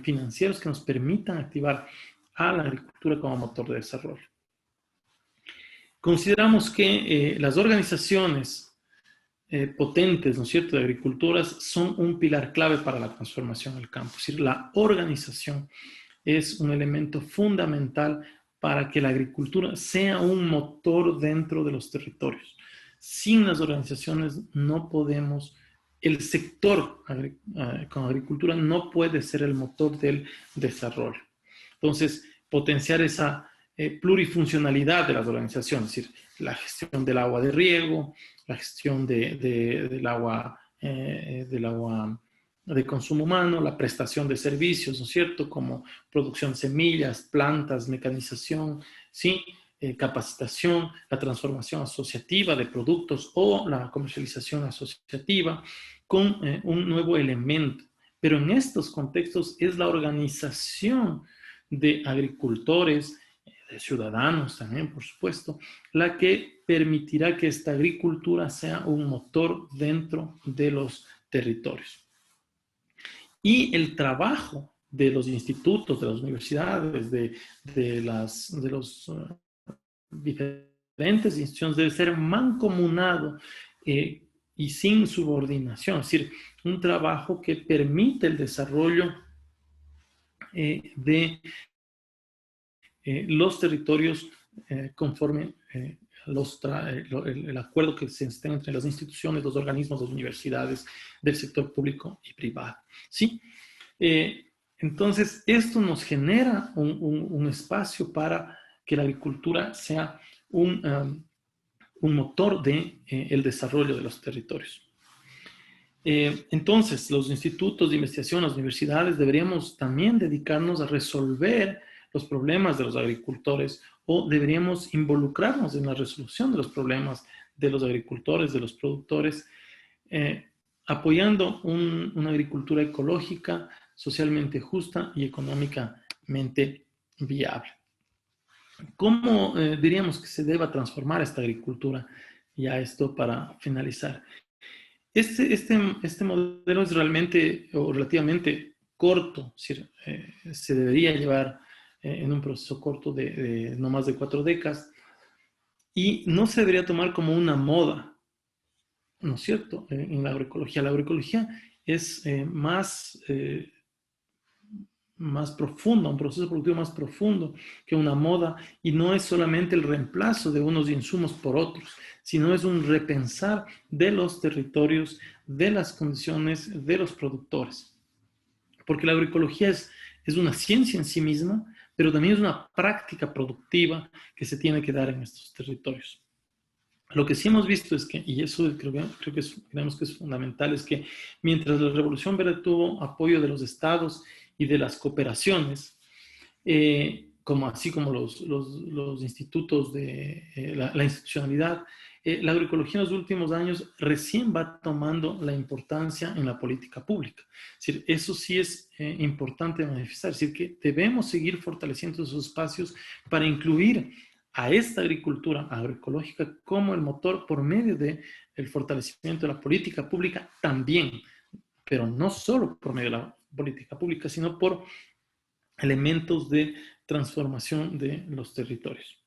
financieros que nos permitan activar a la agricultura como motor de desarrollo. Consideramos que las organizaciones potentes, ¿no es cierto?, de agriculturas son un pilar clave para la transformación del campo. Es decir, la organización es un elemento fundamental para que la agricultura sea un motor dentro de los territorios. Sin las organizaciones no podemos, el sector con agricultura no puede ser el motor del desarrollo. Entonces, potenciar esa plurifuncionalidad de las organizaciones, es decir, la gestión del agua de riego, la gestión del agua de consumo humano, la prestación de servicios, ¿no es cierto?, como producción de semillas, plantas, mecanización, ¿sí?, capacitación, la transformación asociativa de productos o la comercialización asociativa con un nuevo elemento. Pero en estos contextos es la organización de agricultores, de ciudadanos también, por supuesto, la que permitirá que esta agricultura sea un motor dentro de los territorios. Y el trabajo de los institutos, de las universidades, de los diferentes instituciones debe ser mancomunado y sin subordinación, es decir, un trabajo que permite el desarrollo de los territorios conforme el acuerdo que se está entre las instituciones, los organismos, las universidades del sector público y privado. ¿Sí? Entonces, esto nos genera un espacio para que la agricultura sea un motor del desarrollo de los territorios. Entonces, los institutos de investigación, las universidades, deberíamos también dedicarnos a resolver los problemas de los agricultores o deberíamos involucrarnos en la resolución de los problemas de los agricultores, de los productores, apoyando una agricultura ecológica, socialmente justa y económicamente viable. ¿Cómo diríamos que se deba transformar esta agricultura? Ya esto para finalizar. Este modelo es realmente o relativamente corto, es decir, se debería llevar en un proceso corto de no más de 4 décadas y no se debería tomar como una moda, ¿no es cierto?, en la agroecología. La agroecología es más profunda, un proceso productivo más profundo que una moda y no es solamente el reemplazo de unos insumos por otros, sino es un repensar de los territorios, de las condiciones de los productores. Porque la agroecología es una ciencia en sí misma, pero también es una práctica productiva que se tiene que dar en estos territorios. Lo que sí hemos visto es que, y eso creemos que es fundamental, es que mientras la Revolución Verde tuvo apoyo de los estados y de las cooperaciones, así como los institutos de la institucionalidad, la agroecología en los últimos años recién va tomando la importancia en la política pública. Es decir, eso sí es importante manifestar, es decir, que debemos seguir fortaleciendo esos espacios para incluir a esta agricultura agroecológica como el motor por medio del fortalecimiento de la política pública también, pero no solo por medio de la política pública, sino por elementos de transformación de los territorios.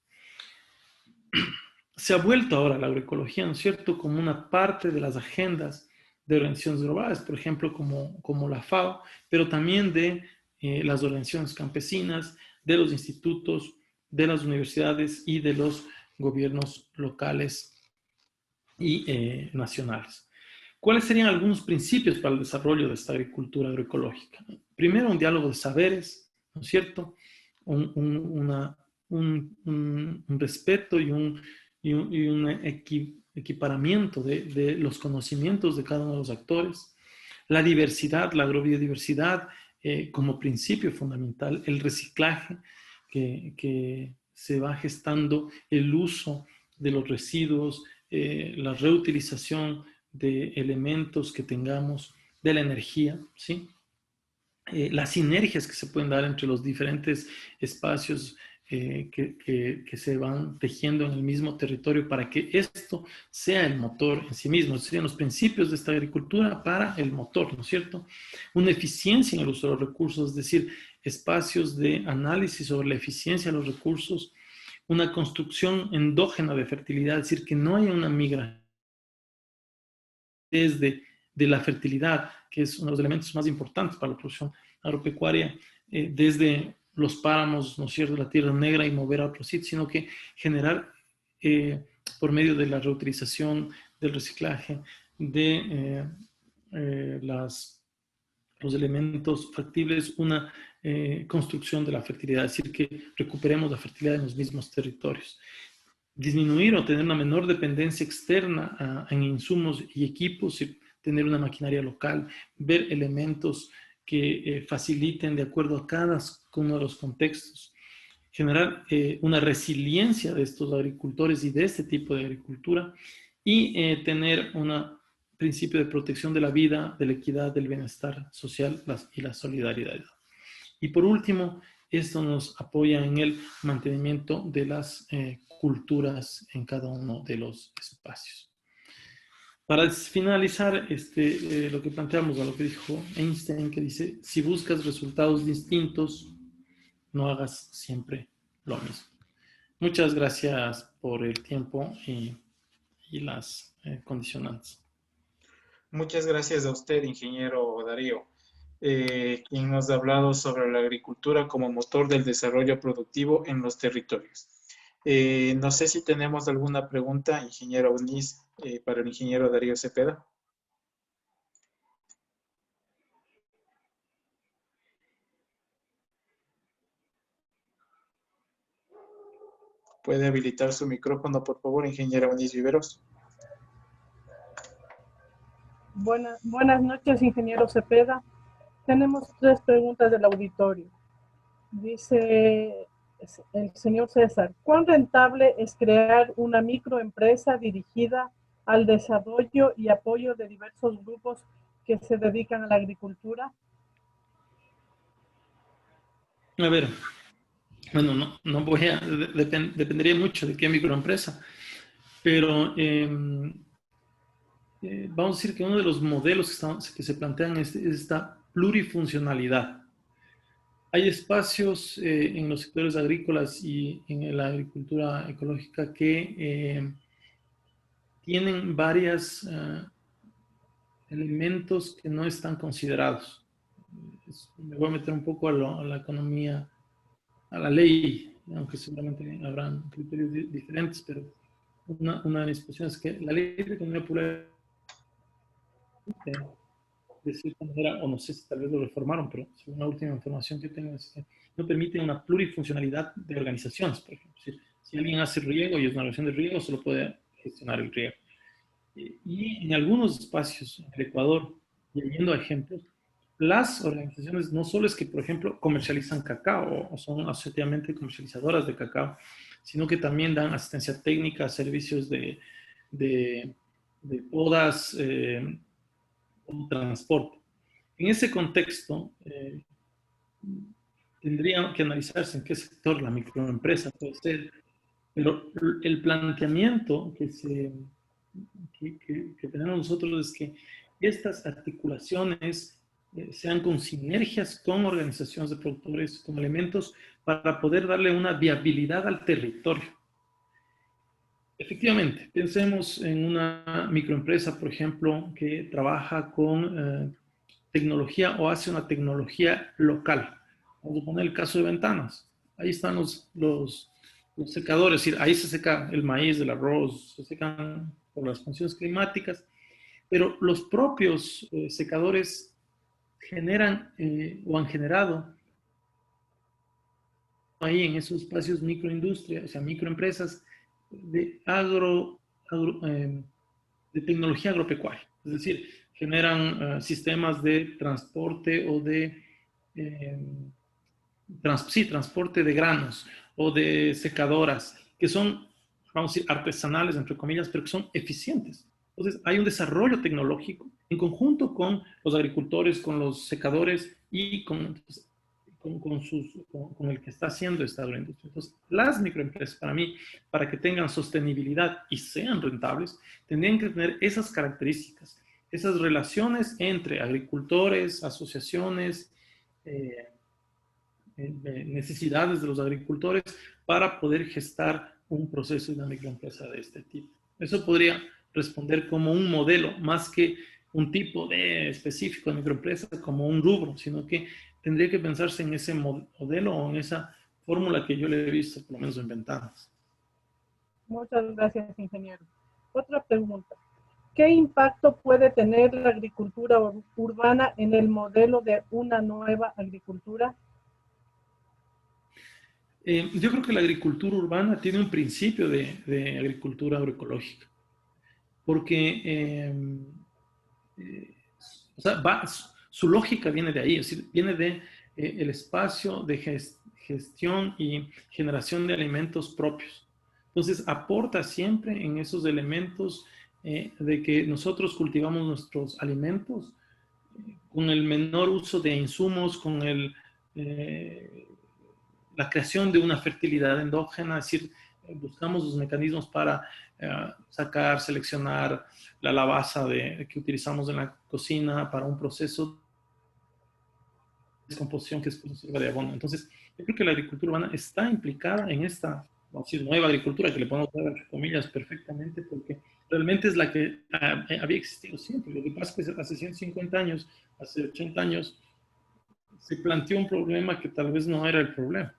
Se ha vuelto ahora la agroecología, ¿no es cierto?, como una parte de las agendas de organizaciones globales, por ejemplo, como la FAO, pero también de las organizaciones campesinas, de los institutos, de las universidades y de los gobiernos locales y nacionales. ¿Cuáles serían algunos principios para el desarrollo de esta agricultura agroecológica? Primero, un diálogo de saberes, ¿no es cierto? Un respeto y un equiparamiento de los conocimientos de cada uno de los actores. La diversidad, la agrobiodiversidad como principio fundamental. El reciclaje, que se va gestando el uso de los residuos, la reutilización de elementos que tengamos, de la energía, ¿sí? Las sinergias que se pueden dar entre los diferentes espacios que se van tejiendo en el mismo territorio para que esto sea el motor en sí mismo. Serían los principios de esta agricultura para el motor, ¿no es cierto? Una eficiencia en el uso de los recursos, es decir, espacios de análisis sobre la eficiencia de los recursos, una construcción endógena de fertilidad, es decir, que no haya una migración desde la fertilidad, que es uno de los elementos más importantes para la producción agropecuaria, desde los páramos, ¿no es cierto?, la tierra negra y mover a otro sitio, sino que generar por medio de la reutilización, del reciclaje, de los elementos factibles, una construcción de la fertilidad, es decir, que recuperemos la fertilidad en los mismos territorios. Disminuir o tener una menor dependencia externa en insumos y equipos, y tener una maquinaria local, ver elementos que faciliten de acuerdo a cada uno de los contextos, generar una resiliencia de estos agricultores y de este tipo de agricultura, y tener un principio de protección de la vida, de la equidad, del bienestar social y la solidaridad. Y por último, esto nos apoya en el mantenimiento de las culturas en cada uno de los espacios. Para finalizar lo que planteamos, a lo que dijo Einstein, que dice, si buscas resultados distintos, no hagas siempre lo mismo. Muchas gracias por el tiempo y las condicionantes. Muchas gracias a usted, ingeniero Darío, quien nos ha hablado sobre la agricultura como motor del desarrollo productivo en los territorios. No sé si tenemos alguna pregunta, ingeniero Uniz, para el ingeniero Darío Cepeda. ¿Puede habilitar su micrófono, por favor, ingeniero Uniz Viveros? Buenas noches, ingeniero Cepeda. Tenemos 3 preguntas del auditorio. Dice el señor César, ¿cuán rentable es crear una microempresa dirigida al desarrollo y apoyo de diversos grupos que se dedican a la agricultura? A ver, bueno, no voy a, dependería mucho de qué microempresa, pero vamos a decir que uno de los modelos que se plantean es esta plurifuncionalidad. Hay espacios en los sectores agrícolas y en la agricultura ecológica que tienen varios elementos que no están considerados. Me voy a meter un poco a la economía, a la ley, aunque seguramente habrán criterios diferentes, pero una de mis posiciones es que la ley de economía popular, de cierta manera, o no sé si tal vez lo reformaron, pero según la última información que tengo, es que no permite una plurifuncionalidad de organizaciones. Por ejemplo, si alguien hace riego y es una organización de riego, solo puede gestionar el riego. Y en algunos espacios en el Ecuador, y viendo ejemplos, las organizaciones no solo es que, por ejemplo, comercializan cacao o son asociativamente comercializadoras de cacao, sino que también dan asistencia técnica, servicios de podas, transporte. En ese contexto, tendría que analizarse en qué sector la microempresa puede ser, pero el planteamiento que tenemos nosotros es que estas articulaciones sean con sinergias con organizaciones de productores, con elementos para poder darle una viabilidad al territorio. Efectivamente, pensemos en una microempresa, por ejemplo, que trabaja con tecnología o hace una tecnología local. Vamos a poner el caso de ventanas. Ahí están los secadores, es decir, ahí se seca el maíz, el arroz, se secan por las condiciones climáticas, pero los propios secadores generan o han generado ahí en esos espacios microindustria, o sea, microempresas de de tecnología agropecuaria. Es decir, generan sistemas de transporte o de transporte de granos o de secadoras que son, vamos a decir, artesanales, entre comillas, pero que son eficientes. Entonces, hay un desarrollo tecnológico en conjunto con los agricultores, con los secadores y con el que está haciendo esta agroindustria. Entonces, las microempresas, para mí, para que tengan sostenibilidad y sean rentables, tendrían que tener esas características, esas relaciones entre agricultores, asociaciones, necesidades de los agricultores para poder gestar un proceso de una microempresa de este tipo. Eso podría responder como un modelo, más que un tipo de específico de microempresa como un rubro, sino que tendría que pensarse en ese modelo o en esa fórmula que yo le he visto, por lo menos en ventanas. Muchas gracias, ingeniero. Otra pregunta. ¿Qué impacto puede tener la agricultura urbana en el modelo de una nueva agricultura? Yo creo que la agricultura urbana tiene un principio de agricultura agroecológica, porque o sea, su lógica viene de ahí, es decir, viene de el espacio de gestión y generación de alimentos propios. Entonces, aporta siempre en esos elementos de que nosotros cultivamos nuestros alimentos con el menor uso de insumos, con la creación de una fertilidad endógena, es decir, buscamos los mecanismos para sacar, seleccionar la lavaza que utilizamos en la cocina para un proceso de descomposición que después nos sirve de abono. Entonces, yo creo que la agricultura urbana está implicada en esta, vamos a decir, nueva agricultura, que le podemos dar entre comillas perfectamente, porque realmente es la que había existido siempre. Lo que pasa es que hace 150 años, hace 80 años, se planteó un problema que tal vez no era el problema.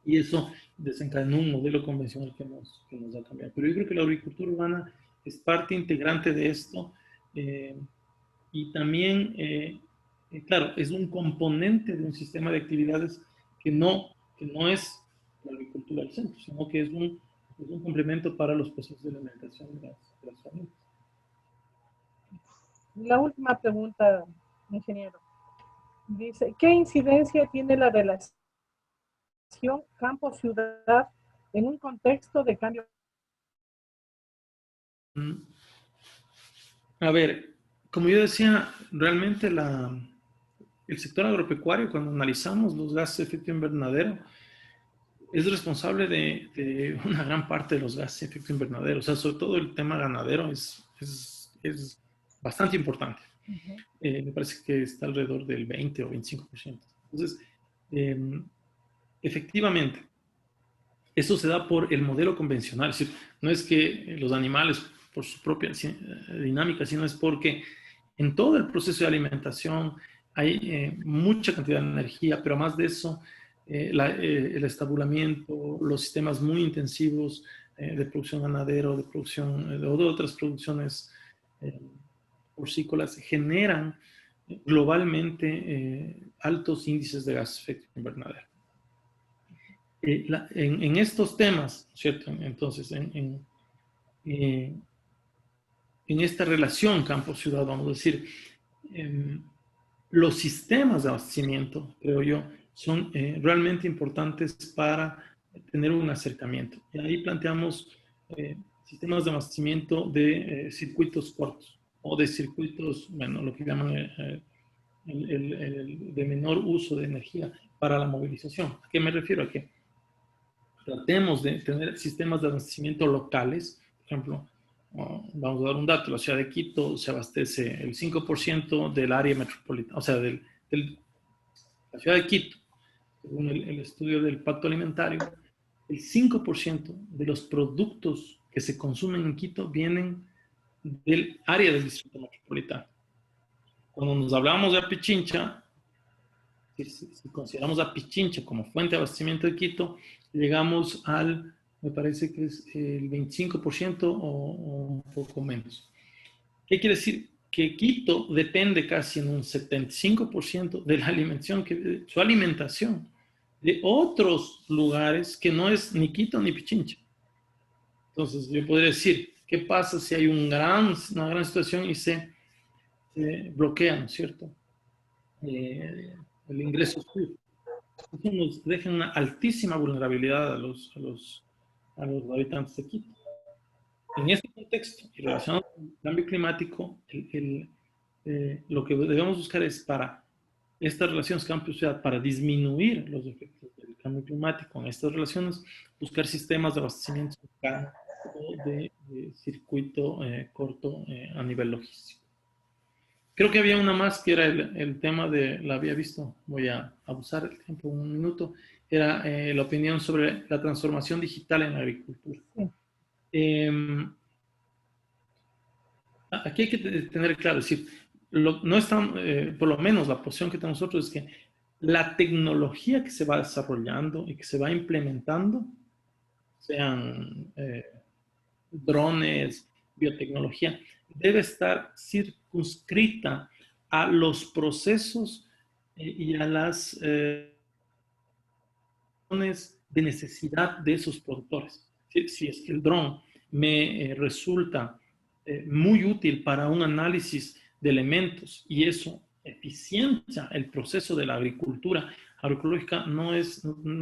Y eso desencadenó un modelo convencional que nos ha cambiado. Pero yo creo que la agricultura urbana es parte integrante de esto y también, claro, es un componente de un sistema de actividades que no es la agricultura al centro, sino que es un complemento para los procesos de alimentación de las familias. La última pregunta, ingeniero. Dice, ¿qué incidencia tiene la relación campo-ciudad en un contexto de cambio? A ver, como yo decía, realmente el sector agropecuario, cuando analizamos los gases de efecto invernadero, es responsable de una gran parte de los gases de efecto invernadero. O sea, sobre todo el tema ganadero es bastante importante. Me parece que está alrededor del 20 o 25%. Entonces, efectivamente, eso se da por el modelo convencional. Es decir, no es que los animales, por su propia dinámica, sino es porque en todo el proceso de alimentación hay mucha cantidad de energía, pero más de eso, el estabulamiento, los sistemas muy intensivos de producción ganadero, de producción de otras producciones porcícolas generan globalmente altos índices de gas de efecto invernadero. En estos temas, ¿cierto? Entonces, en esta relación campo-ciudad, vamos a decir, los sistemas de abastecimiento, creo yo, son realmente importantes para tener un acercamiento. Y ahí planteamos sistemas de abastecimiento de circuitos cortos o de circuitos, bueno, lo que llaman de menor uso de energía para la movilización. ¿A qué me refiero? A que tratemos de tener sistemas de abastecimiento locales. Por ejemplo, vamos a dar un dato, la ciudad de Quito se abastece el 5% del área metropolitana, o sea, la ciudad de Quito, según el estudio del Pacto Alimentario, el 5% de los productos que se consumen en Quito vienen del área del distrito metropolitano. Cuando nos hablamos de Pichincha, si consideramos a Pichincha como fuente de abastecimiento de Quito, llegamos me parece que es el 25% o un poco menos. ¿Qué quiere decir? Que Quito depende casi en un 75% de la alimentación, su alimentación, de otros lugares que no es ni Quito ni Pichincha. Entonces, yo podría decir, ¿qué pasa si hay una gran situación y se bloquea, ¿no es cierto? El ingreso suyo. Eso nos deja una altísima vulnerabilidad a los habitantes de Quito. En este contexto y relacionado con el cambio climático, lo que debemos buscar es para estas relaciones campo-ciudad, para disminuir los efectos del cambio climático en estas relaciones, buscar sistemas de abastecimiento cercano o de circuito corto a nivel logístico. Creo que había una más que era el tema la había visto, voy a abusar el tiempo un minuto, era la opinión sobre la transformación digital en la agricultura. Aquí hay que tener claro, es decir, no están, por lo menos la posición que tenemos nosotros es que la tecnología que se va desarrollando y que se va implementando, sean drones, biotecnología, debe estar circunscrita a los procesos y a las de necesidad de esos productores. Si es que el dron me resulta muy útil para un análisis de elementos y eso eficiencia el proceso de la agricultura agroecológica, no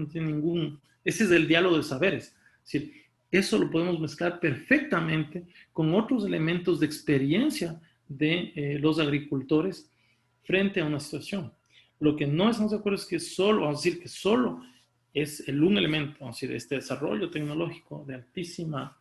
tiene ningún... Ese es el diálogo de saberes. Es decir, eso lo podemos mezclar perfectamente con otros elementos de experiencia de los agricultores frente a una situación. Lo que no estamos de acuerdo es que solo, vamos a decir que solo es un elemento, vamos a decir, este desarrollo tecnológico de altísima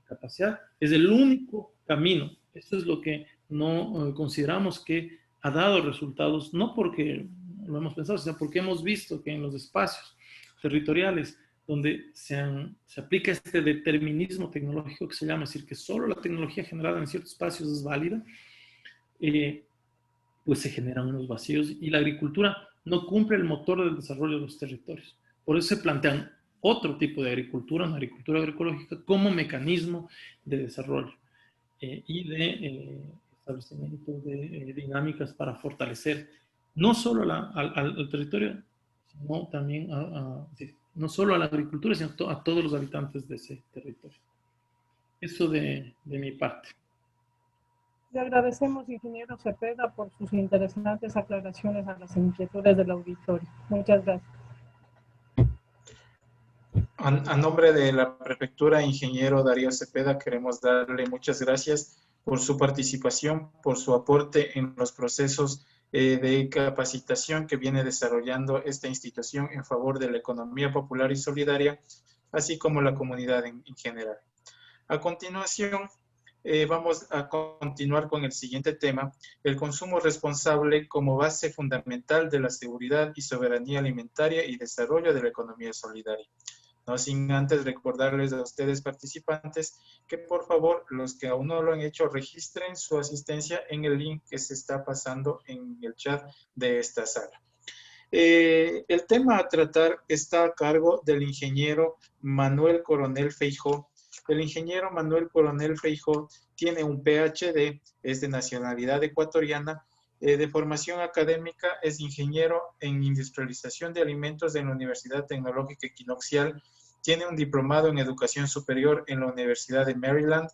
capacidad, es el único camino. Esto es lo que no consideramos que ha dado resultados, no porque lo hemos pensado, sino porque hemos visto que en los espacios territoriales donde se aplica este determinismo tecnológico que se llama, es decir, que solo la tecnología generada en ciertos espacios es válida, pues se generan unos vacíos y la agricultura no cumple el motor del desarrollo de los territorios. Por eso se plantean otro tipo de agricultura, una agricultura agroecológica, como mecanismo de desarrollo y de establecimiento de dinámicas para fortalecer no solo al territorio, sino también no solo a la agricultura, sino a todos los habitantes de ese territorio. Eso de mi parte. Le agradecemos, ingeniero Cepeda, por sus interesantes aclaraciones a las inquietudes del auditorio. Muchas gracias. A nombre de la prefectura, ingeniero Darío Cepeda, queremos darle muchas gracias por su participación, por su aporte en los procesos de capacitación que viene desarrollando esta institución en favor de la economía popular y solidaria, así como la comunidad en general. A continuación, vamos a continuar con el siguiente tema, el consumo responsable como base fundamental de la seguridad y soberanía alimentaria y desarrollo de la economía solidaria. No sin antes recordarles a ustedes participantes que por favor los que aún no lo han hecho registren su asistencia en el link que se está pasando en el chat de esta sala. El tema a tratar está a cargo del ingeniero Manuel Coronel Feijó. El ingeniero Manuel Coronel Feijó tiene un PhD, es de nacionalidad ecuatoriana, de formación académica, es ingeniero en industrialización de alimentos en la Universidad Tecnológica Equinoccial, tiene un diplomado en educación superior en la Universidad de Maryland,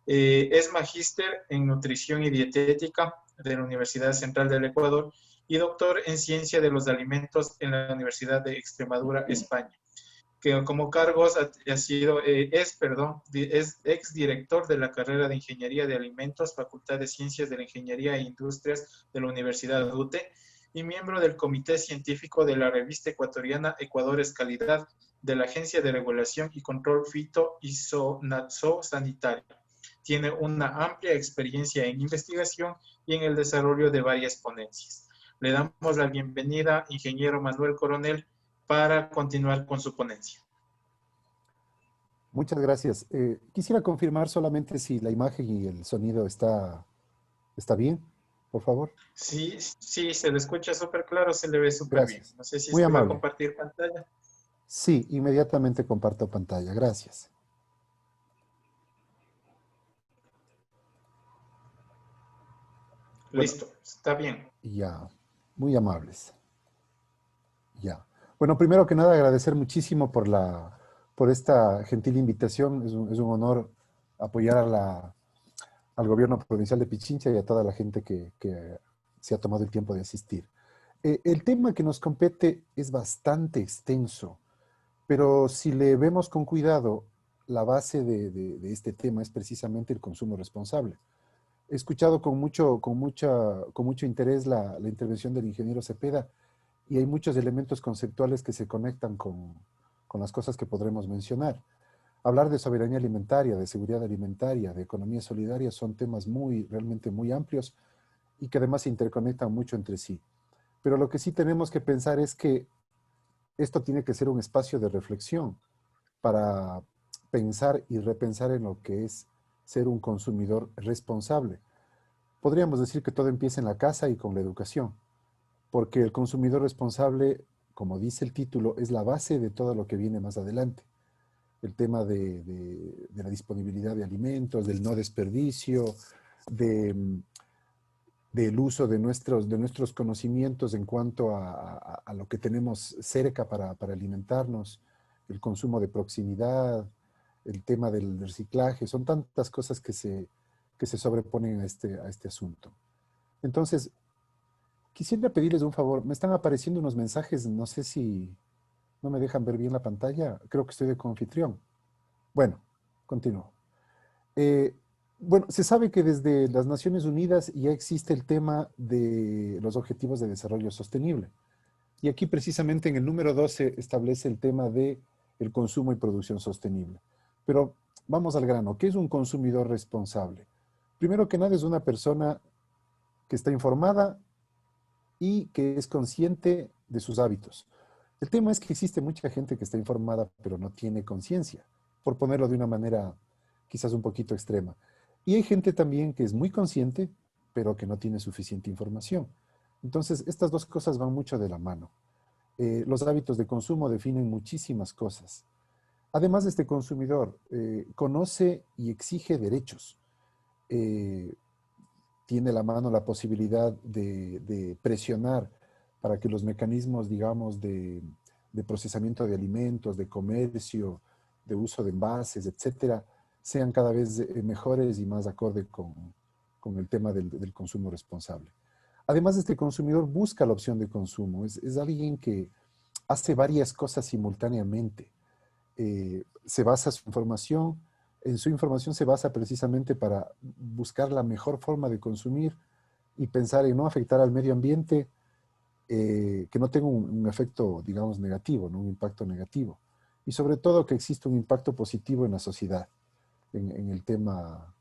es magíster en nutrición y dietética de la Universidad Central del Ecuador y doctor en ciencia de los alimentos en la Universidad de Extremadura, España. Que como cargos es exdirector de la carrera de Ingeniería de Alimentos, Facultad de Ciencias de la Ingeniería e Industrias de la Universidad UTE y miembro del Comité Científico de la revista ecuatoriana Ecuador es Calidad de la Agencia de Regulación y Control Fito y Sanitario. Tiene una amplia experiencia en investigación y en el desarrollo de varias ponencias. Le damos la bienvenida, ingeniero Manuel Coronel, para continuar con su ponencia. Muchas gracias. Quisiera confirmar solamente si la imagen y el sonido está bien, por favor. Sí, se le escucha súper claro, se le ve súper bien. No sé si muy se va a amable. compartir pantalla. Sí, inmediatamente comparto pantalla. Gracias. Listo, está bien. Ya, muy amables. Ya. Bueno, primero que nada agradecer muchísimo por esta gentil invitación. Es un honor apoyar al gobierno provincial de Pichincha y a toda la gente que se ha tomado el tiempo de asistir. El tema que nos compete es bastante extenso, pero si le vemos con cuidado, la base de este tema es precisamente el consumo responsable. He escuchado con mucho interés la intervención del ingeniero Cepeda y hay muchos elementos conceptuales que se conectan con las cosas que podremos mencionar. Hablar de soberanía alimentaria, de seguridad alimentaria, de economía solidaria son temas realmente muy amplios y que además se interconectan mucho entre sí. Pero lo que sí tenemos que pensar es que esto tiene que ser un espacio de reflexión para pensar y repensar en lo que es ser un consumidor responsable. Podríamos decir que todo empieza en la casa y con la educación, porque el consumidor responsable, como dice el título, es la base de todo lo que viene más adelante. El tema de la disponibilidad de alimentos, del no desperdicio, del uso de nuestros conocimientos en cuanto a lo que tenemos cerca para alimentarnos, el consumo de proximidad, el tema del reciclaje, son tantas cosas que se sobreponen a este asunto. Entonces, quisiera pedirles un favor. Me están apareciendo unos mensajes, no sé si no me dejan ver bien la pantalla. Creo que estoy de coanfitrión. Bueno, continúo. Bueno, se sabe que desde las Naciones Unidas ya existe el tema de los Objetivos de Desarrollo Sostenible. Y aquí precisamente en el número 12 establece el tema de el consumo y producción sostenible. Pero vamos al grano. ¿Qué es un consumidor responsable? Primero que nada es una persona que está informada y que es consciente de sus hábitos. El tema es que existe mucha gente que está informada pero no tiene conciencia, por ponerlo de una manera quizás un poquito extrema. Y hay gente también que es muy consciente pero que no tiene suficiente información. Entonces, estas dos cosas van mucho de la mano. Los hábitos de consumo definen muchísimas cosas. Además, este consumidor conoce y exige derechos. Tiene a la mano la posibilidad de presionar para que los mecanismos, digamos, de procesamiento de alimentos, de comercio, de uso de envases, etcétera, sean cada vez mejores y más acorde con el tema del consumo responsable. Además, este consumidor busca la opción de consumo. Es alguien que hace varias cosas simultáneamente. Se basa en su información se basa precisamente para buscar la mejor forma de consumir y pensar en no afectar al medio ambiente, que no tenga un efecto, digamos, negativo, ¿no? Un impacto negativo. Y sobre todo que exista un impacto positivo en la sociedad, en el tema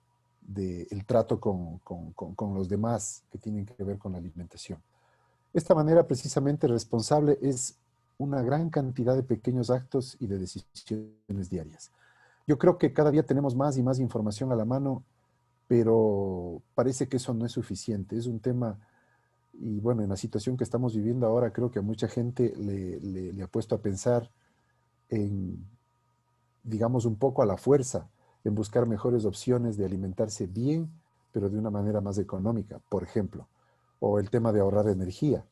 del trato con los demás que tienen que ver con la alimentación. Esta manera precisamente responsable es una gran cantidad de pequeños actos y de decisiones diarias. Yo creo que cada día tenemos más y más información a la mano, pero parece que eso no es suficiente. Es un tema, y bueno, en la situación que estamos viviendo ahora, creo que a mucha gente le ha puesto a pensar en, digamos, un poco a la fuerza, en buscar mejores opciones de alimentarse bien, pero de una manera más económica, por ejemplo, o el tema de ahorrar energía.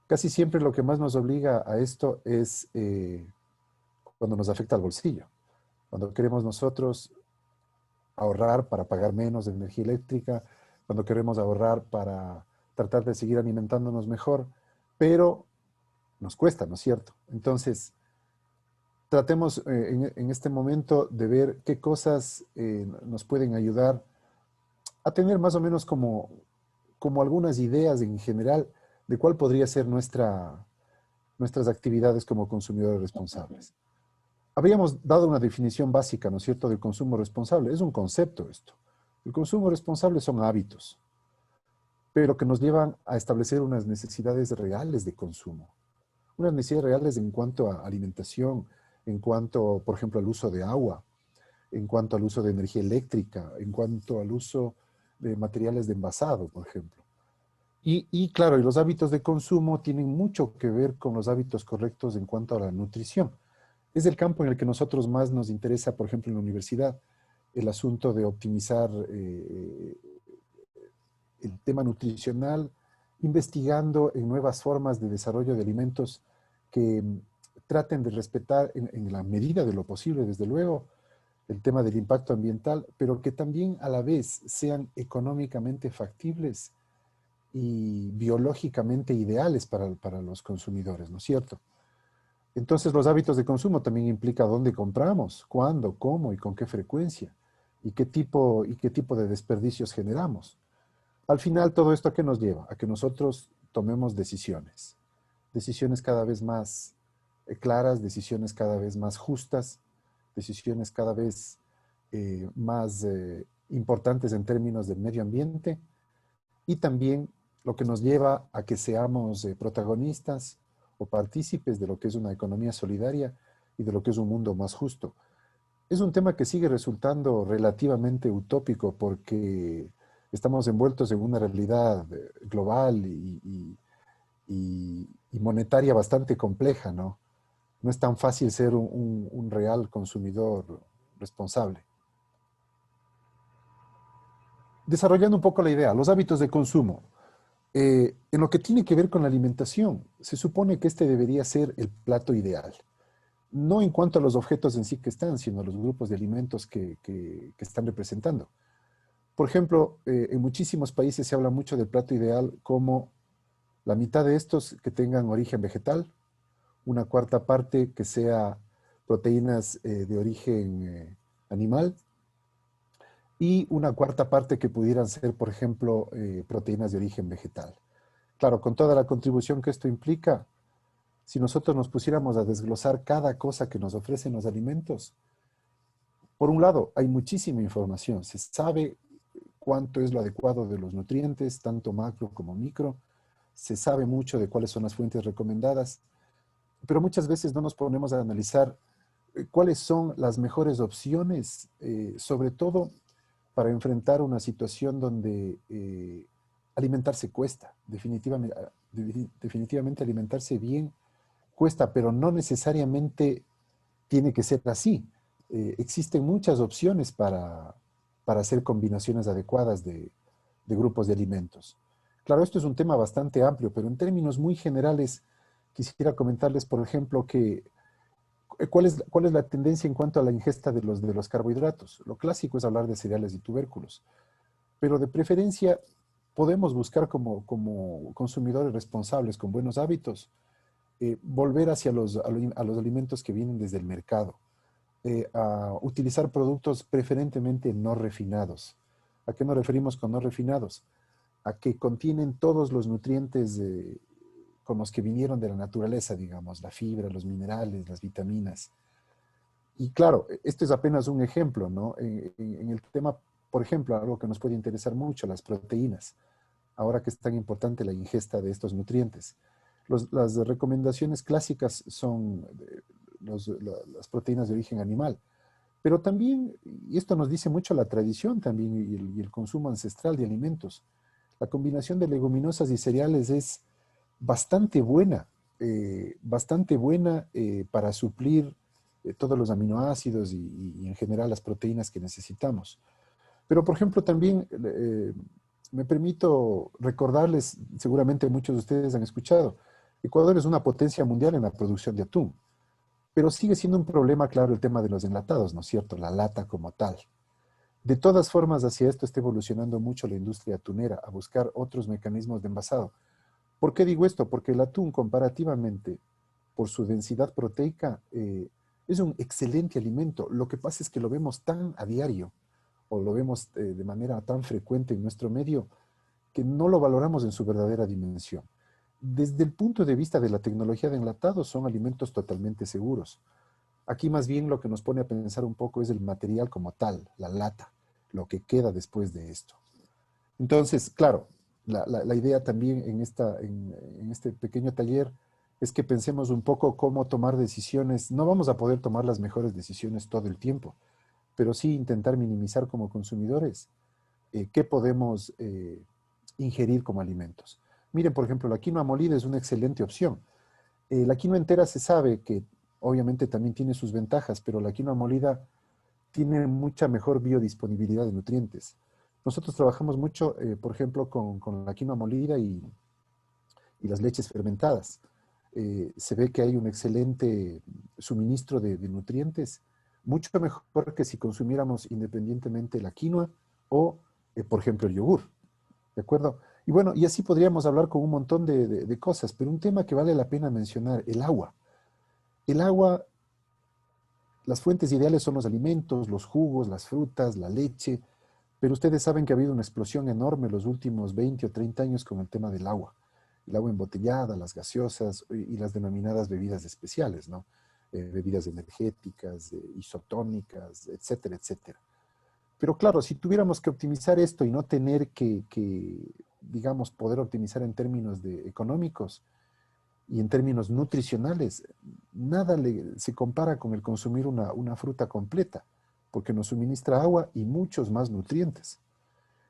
Casi siempre lo que más nos obliga a esto es cuando nos afecta al bolsillo. Cuando queremos nosotros ahorrar para pagar menos de energía eléctrica, cuando queremos ahorrar para tratar de seguir alimentándonos mejor, pero nos cuesta, ¿no es cierto? Entonces, tratemos en este momento de ver qué cosas nos pueden ayudar a tener más o menos como algunas ideas en general de cuál podría ser nuestras actividades como consumidores responsables. Habíamos dado una definición básica, ¿no es cierto?, del consumo responsable. Es un concepto esto. El consumo responsable son hábitos, pero que nos llevan a establecer unas necesidades reales de consumo. Unas necesidades reales en cuanto a alimentación, en cuanto, por ejemplo, al uso de agua, en cuanto al uso de energía eléctrica, en cuanto al uso de materiales de envasado, por ejemplo. Y claro, y los hábitos de consumo tienen mucho que ver con los hábitos correctos en cuanto a la nutrición. Es el campo en el que nosotros más nos interesa, por ejemplo, en la universidad, el asunto de optimizar el tema nutricional, investigando en nuevas formas de desarrollo de alimentos que traten de respetar en la medida de lo posible, desde luego, el tema del impacto ambiental, pero que también a la vez sean económicamente factibles y biológicamente ideales para los consumidores, ¿no es cierto? Entonces, los hábitos de consumo también implica dónde compramos, cuándo, cómo y con qué frecuencia, y qué tipo de desperdicios generamos. Al final, todo esto ¿a qué nos lleva? A que nosotros tomemos decisiones. Decisiones cada vez más claras, decisiones cada vez más justas, decisiones cada vez más importantes en términos del medio ambiente, y también lo que nos lleva a que seamos protagonistas o partícipes de lo que es una economía solidaria y de lo que es un mundo más justo. Es un tema que sigue resultando relativamente utópico porque estamos envueltos en una realidad global y monetaria bastante compleja, ¿no? No es tan fácil ser un real consumidor responsable. Desarrollando un poco la idea, los hábitos de consumo. En lo que tiene que ver con la alimentación, se supone que este debería ser el plato ideal. No en cuanto a los objetos en sí que están, sino a los grupos de alimentos que están representando. Por ejemplo, en muchísimos países se habla mucho del plato ideal como la mitad de estos que tengan origen vegetal, una cuarta parte que sea proteínas de origen animal y una cuarta parte que pudieran ser, por ejemplo, proteínas de origen vegetal. Claro, con toda la contribución que esto implica, si nosotros nos pusiéramos a desglosar cada cosa que nos ofrecen los alimentos, por un lado, hay muchísima información. Se sabe cuánto es lo adecuado de los nutrientes, tanto macro como micro. Se sabe mucho de cuáles son las fuentes recomendadas, pero muchas veces no nos ponemos a analizar cuáles son las mejores opciones, sobre todo para enfrentar una situación donde alimentarse cuesta. Definitivamente alimentarse bien cuesta, pero no necesariamente tiene que ser así. Existen muchas opciones para hacer combinaciones adecuadas de grupos de alimentos. Claro, esto es un tema bastante amplio, pero en términos muy generales quisiera comentarles, por ejemplo, que cuál es la tendencia en cuanto a la ingesta de los carbohidratos. Lo clásico es hablar de cereales y tubérculos, pero de preferencia podemos buscar como consumidores responsables con buenos hábitos, volver hacia a los alimentos que vienen desde el mercado, a utilizar productos preferentemente no refinados. ¿A qué nos referimos con no refinados? A que contienen todos los nutrientes con los que vinieron de la naturaleza, digamos, la fibra, los minerales, las vitaminas. Y claro, esto es apenas un ejemplo, ¿no? En el tema, por ejemplo, algo que nos puede interesar mucho, las proteínas, ahora que es tan importante la ingesta de estos nutrientes. Las recomendaciones clásicas son las proteínas de origen animal, pero también, y esto nos dice mucho la tradición también y el consumo ancestral de alimentos, la combinación de leguminosas y cereales es bastante buena para suplir todos los aminoácidos y en general las proteínas que necesitamos. Pero, por ejemplo, también me permito recordarles, seguramente muchos de ustedes han escuchado, Ecuador es una potencia mundial en la producción de atún, pero sigue siendo un problema, claro, el tema de los enlatados, ¿no es cierto? La lata como tal. De todas formas, hacia esto está evolucionando mucho la industria atunera, a buscar otros mecanismos de envasado. ¿Por qué digo esto? Porque el atún, comparativamente, por su densidad proteica, es un excelente alimento. Lo que pasa es que lo vemos tan a diario, o lo vemos de manera tan frecuente en nuestro medio, que no lo valoramos en su verdadera dimensión. Desde el punto de vista de la tecnología de enlatado, son alimentos totalmente seguros. Aquí más bien lo que nos pone a pensar un poco es el material como tal, la lata, lo que queda después de esto. Entonces, claro, la idea también en este pequeño taller es que pensemos un poco cómo tomar decisiones. No vamos a poder tomar las mejores decisiones todo el tiempo, pero sí intentar minimizar como consumidores qué podemos ingerir como alimentos. Miren, por ejemplo, la quinoa molida es una excelente opción. La quinoa entera se sabe que obviamente también tiene sus ventajas, pero la quinoa molida tiene mucha mejor biodisponibilidad de nutrientes. Nosotros trabajamos mucho, por ejemplo, con la quinoa molida y las leches fermentadas. Se ve que hay un excelente suministro de nutrientes, mucho mejor que si consumiéramos independientemente la quinoa o, por ejemplo, el yogur. ¿De acuerdo? Y bueno, y así podríamos hablar con un montón de cosas, pero un tema que vale la pena mencionar, el agua. El agua, las fuentes ideales son los alimentos, los jugos, las frutas, la leche, pero ustedes saben que ha habido una explosión enorme los últimos 20 o 30 años con el tema del agua. El agua embotellada, las gaseosas y las denominadas bebidas especiales, ¿no? Bebidas energéticas, isotónicas, etcétera, etcétera. Pero claro, si tuviéramos que optimizar esto y no tener digamos, poder optimizar en términos económicos y en términos nutricionales, nada se compara con el consumir una fruta completa. porque nos suministra agua y muchos más nutrientes.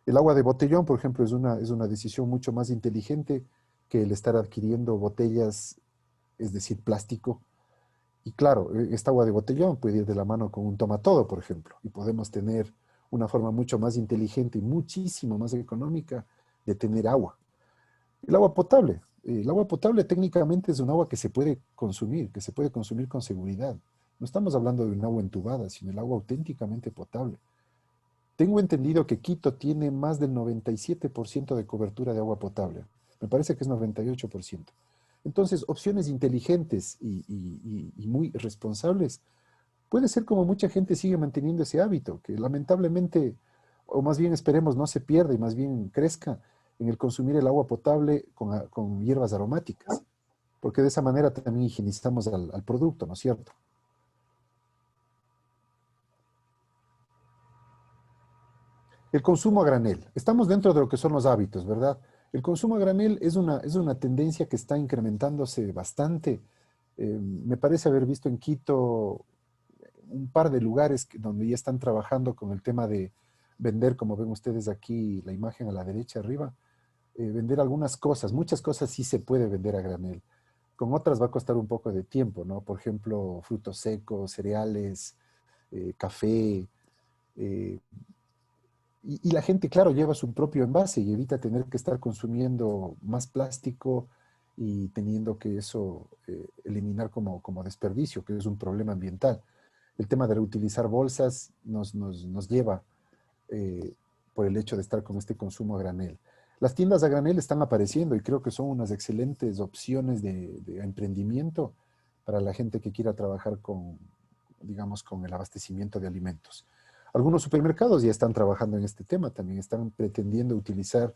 El agua de botellón, por ejemplo, es una decisión mucho más inteligente que el estar adquiriendo botellas, es decir, plástico. Y claro, esta agua de botellón puede ir de la mano con un toma todo, por ejemplo, y podemos tener una forma mucho más inteligente y muchísimo más económica de tener agua. El agua potable técnicamente es un agua que se puede consumir con seguridad. No estamos hablando de un agua entubada, sino el agua auténticamente potable. Tengo entendido que Quito tiene más del 97% de cobertura de agua potable. Me parece que es 98%. Entonces, opciones inteligentes y muy responsables, puede ser como mucha gente sigue manteniendo ese hábito, que lamentablemente, o más bien esperemos, no se pierda y más bien crezca en el consumir el agua potable con hierbas aromáticas, porque de esa manera también higienizamos al producto, ¿no es cierto? El consumo a granel. Estamos dentro de lo que son los hábitos, ¿verdad? El consumo a granel es una tendencia que está incrementándose bastante. Me parece haber visto en Quito un par de lugares donde ya están trabajando con el tema de vender, como ven ustedes aquí, la imagen a la derecha arriba, vender algunas cosas. Muchas cosas sí se puede vender a granel. Con otras va a costar un poco de tiempo, ¿no? Por ejemplo, frutos secos, cereales, café. eh, y la gente, claro, lleva su propio envase y evita tener que estar consumiendo más plástico y teniendo que eso eliminar como desperdicio, que es un problema ambiental. El tema de reutilizar bolsas nos lleva por el hecho de estar con este consumo a granel. Las tiendas a granel están apareciendo y creo que son unas excelentes opciones de emprendimiento para la gente que quiera trabajar digamos, con el abastecimiento de alimentos. Algunos supermercados ya están trabajando en este tema, también están pretendiendo utilizar,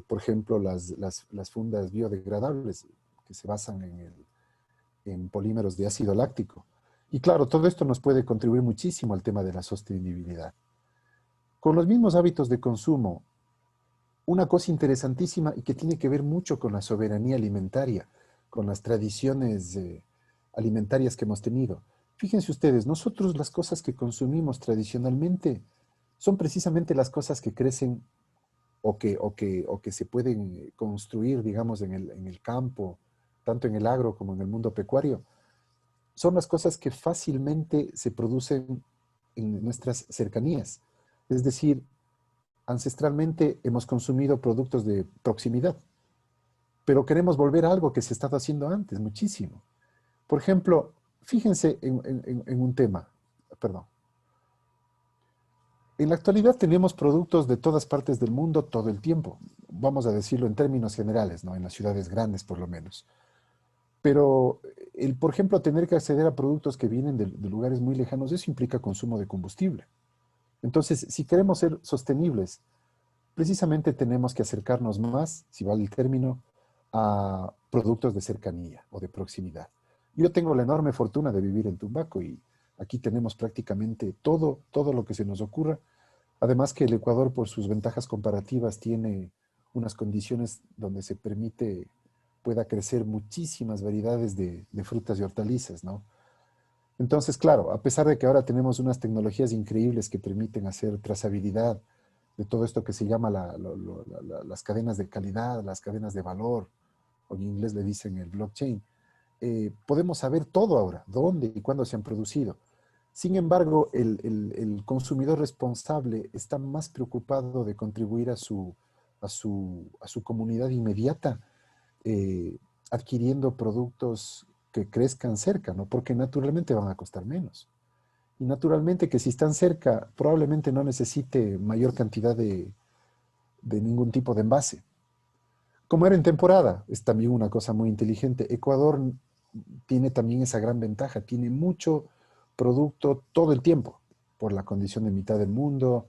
por ejemplo, las fundas biodegradables que se basan en polímeros de ácido láctico. Y claro, todo esto nos puede contribuir muchísimo al tema de la sostenibilidad. Con los mismos hábitos de consumo, una cosa interesantísima y que tiene que ver mucho con la soberanía alimentaria, con las tradiciones alimentarias que hemos tenido. Fíjense ustedes, nosotros las cosas que consumimos tradicionalmente son precisamente las cosas que crecen o que se pueden construir, digamos, en el campo, tanto en el agro como en el mundo pecuario. Son las cosas que fácilmente se producen en nuestras cercanías. Es decir, ancestralmente hemos consumido productos de proximidad, pero queremos volver a algo que se estaba haciendo antes, muchísimo. Por ejemplo, fíjense en un tema, perdón. En la actualidad tenemos productos de todas partes del mundo todo el tiempo, vamos a decirlo en términos generales, ¿no? En las ciudades grandes por lo menos. Pero, por ejemplo, tener que acceder a productos que vienen de lugares muy lejanos, eso implica consumo de combustible. Entonces, si queremos ser sostenibles, precisamente tenemos que acercarnos más, si vale el término, a productos de cercanía o de proximidad. Yo tengo la enorme fortuna de vivir en Tumbaco y aquí tenemos prácticamente todo lo que se nos ocurra. Además que el Ecuador, por sus ventajas comparativas, tiene unas condiciones donde pueda crecer muchísimas variedades de frutas y hortalizas, ¿no? Entonces, claro, a pesar de que ahora tenemos unas tecnologías increíbles que permiten hacer trazabilidad de todo esto que se llama las cadenas de calidad, las cadenas de valor, o en inglés le dicen el blockchain, podemos saber todo ahora, dónde y cuándo se han producido. Sin embargo, el consumidor responsable está más preocupado de contribuir a su comunidad inmediata, adquiriendo productos que crezcan cerca, ¿no? Porque naturalmente van a costar menos. Y naturalmente que si están cerca, probablemente no necesite mayor cantidad de ningún tipo de envase. Como era en temporada, es también una cosa muy inteligente. Ecuador tiene también esa gran ventaja, tiene mucho producto todo el tiempo, por la condición de mitad del mundo,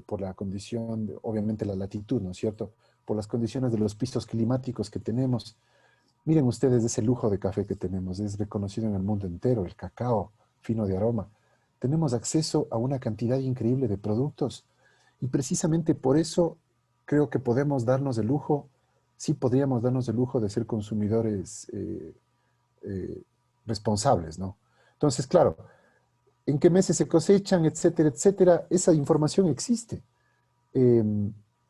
por la condición, obviamente la latitud, ¿no es cierto? Por las condiciones de los pisos climáticos que tenemos. Miren ustedes ese lujo de café que tenemos, es reconocido en el mundo entero, el cacao fino de aroma. Tenemos acceso a una cantidad increíble de productos y precisamente por eso creo que podemos darnos el lujo, sí podríamos darnos el lujo de ser consumidores responsables, ¿no? Entonces, claro, en qué meses se cosechan, etcétera, etcétera. Esa información existe.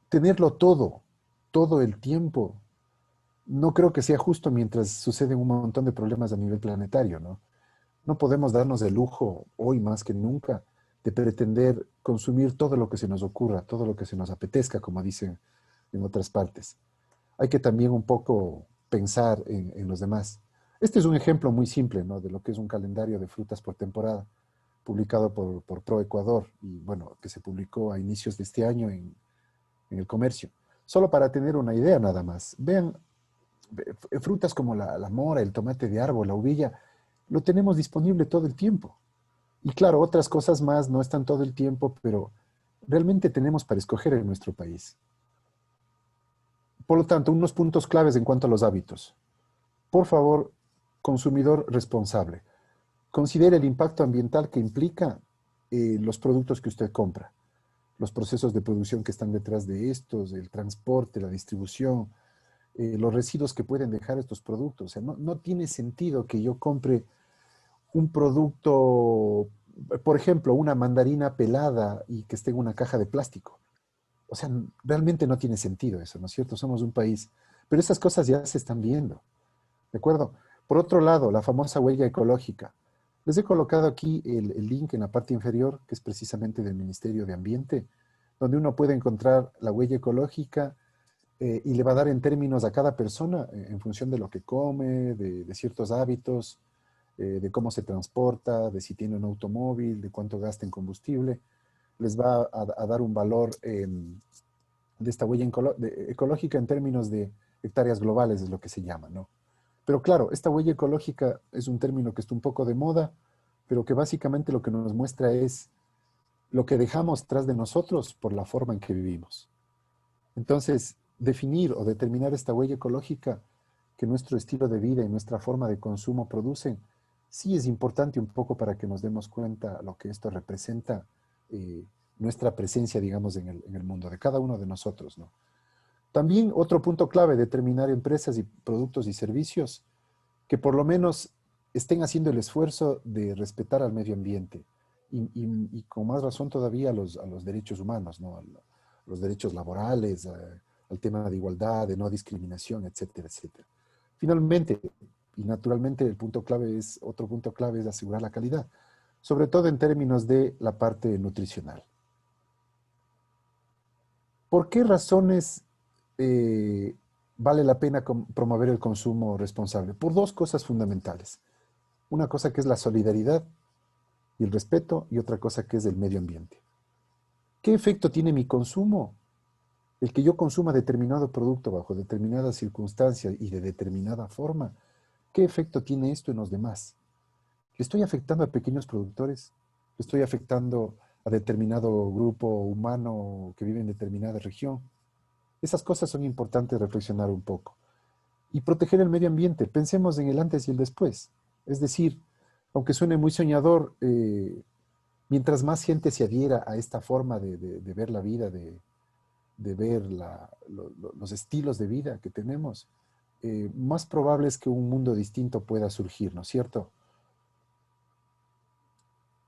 Tenerlo todo el tiempo, no creo que sea justo mientras suceden un montón de problemas a nivel planetario, ¿no? No podemos darnos el lujo, hoy más que nunca, de pretender consumir todo lo que se nos ocurra, todo lo que se nos apetezca, como dicen en otras partes. Hay que también un poco pensar en los demás. Este es un ejemplo muy simple, ¿no?, de lo que es un calendario de frutas por temporada, publicado por ProEcuador, y bueno, que se publicó a inicios de este año en el comercio. Solo para tener una idea nada más. Vean, frutas como la mora, el tomate de árbol, la uvilla, lo tenemos disponible todo el tiempo. Y claro, otras cosas más no están todo el tiempo, pero realmente tenemos para escoger en nuestro país. Por lo tanto, unos puntos claves en cuanto a los hábitos. Por favor, consumidor responsable, considere el impacto ambiental que implica los productos que usted compra, los procesos de producción que están detrás de estos, el transporte, la distribución, los residuos que pueden dejar estos productos. O sea, no tiene sentido que yo compre un producto, por ejemplo, una mandarina pelada y que esté en una caja de plástico. O sea, realmente no tiene sentido eso, ¿no es cierto? Somos un país. Pero esas cosas ya se están viendo, ¿de acuerdo? Por otro lado, la famosa huella ecológica. Les he colocado aquí el link en la parte inferior, que es precisamente del Ministerio de Ambiente, donde uno puede encontrar la huella ecológica y le va a dar en términos a cada persona, en función de lo que come, de ciertos hábitos, de cómo se transporta, de si tiene un automóvil, de cuánto gasta en combustible. Les va a dar un valor de esta huella ecológica en términos de hectáreas globales, es lo que se llama, ¿no? Pero claro, esta huella ecológica es un término que está un poco de moda, pero que básicamente lo que nos muestra es lo que dejamos tras de nosotros por la forma en que vivimos. Entonces, definir o determinar esta huella ecológica que nuestro estilo de vida y nuestra forma de consumo producen, sí es importante un poco para que nos demos cuenta lo que esto representa, nuestra presencia, digamos, en el mundo de cada uno de nosotros, ¿no? También otro punto clave, determinar empresas y productos y servicios que por lo menos estén haciendo el esfuerzo de respetar al medio ambiente y con más razón todavía a los derechos humanos, ¿no? Los derechos laborales, al tema de igualdad, de no discriminación, etcétera, etcétera. Finalmente, y naturalmente otro punto clave es asegurar la calidad, sobre todo en términos de la parte nutricional. ¿Por qué razones vale la pena promover el consumo responsable? Por dos cosas fundamentales. Una cosa que es la solidaridad y el respeto, y otra cosa que es el medio ambiente. ¿Qué efecto tiene mi consumo? El que yo consuma determinado producto bajo determinadas circunstancias y de determinada forma, ¿qué efecto tiene esto en los demás? ¿Le estoy afectando a pequeños productores? ¿Le estoy afectando a determinado grupo humano que vive en determinada región? Esas cosas son importantes reflexionar un poco. Y proteger el medio ambiente. Pensemos en el antes y el después. Es decir, aunque suene muy soñador, mientras más gente se adhiera a esta forma de ver la vida, de ver los estilos de vida que tenemos, más probable es que un mundo distinto pueda surgir, ¿no es cierto?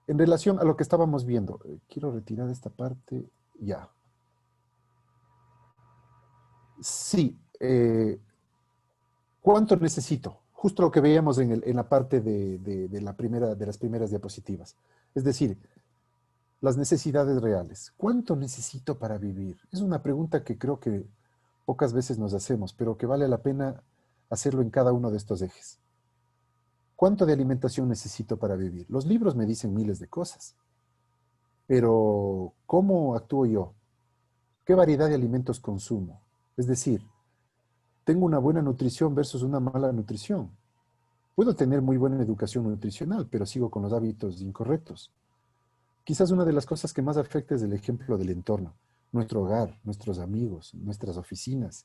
En relación a lo que estábamos viendo, quiero retirar esta parte ya. Sí, ¿cuánto necesito? Justo lo que veíamos en la parte de las primeras diapositivas. Es decir, las necesidades reales. ¿Cuánto necesito para vivir? Es una pregunta que creo que pocas veces nos hacemos, pero que vale la pena hacerlo en cada uno de estos ejes. ¿Cuánto de alimentación necesito para vivir? Los libros me dicen miles de cosas, pero ¿cómo actúo yo? ¿Qué variedad de alimentos consumo? Es decir, tengo una buena nutrición versus una mala nutrición. Puedo tener muy buena educación nutricional, pero sigo con los hábitos incorrectos. Quizás una de las cosas que más afecta es el ejemplo del entorno, nuestro hogar, nuestros amigos, nuestras oficinas,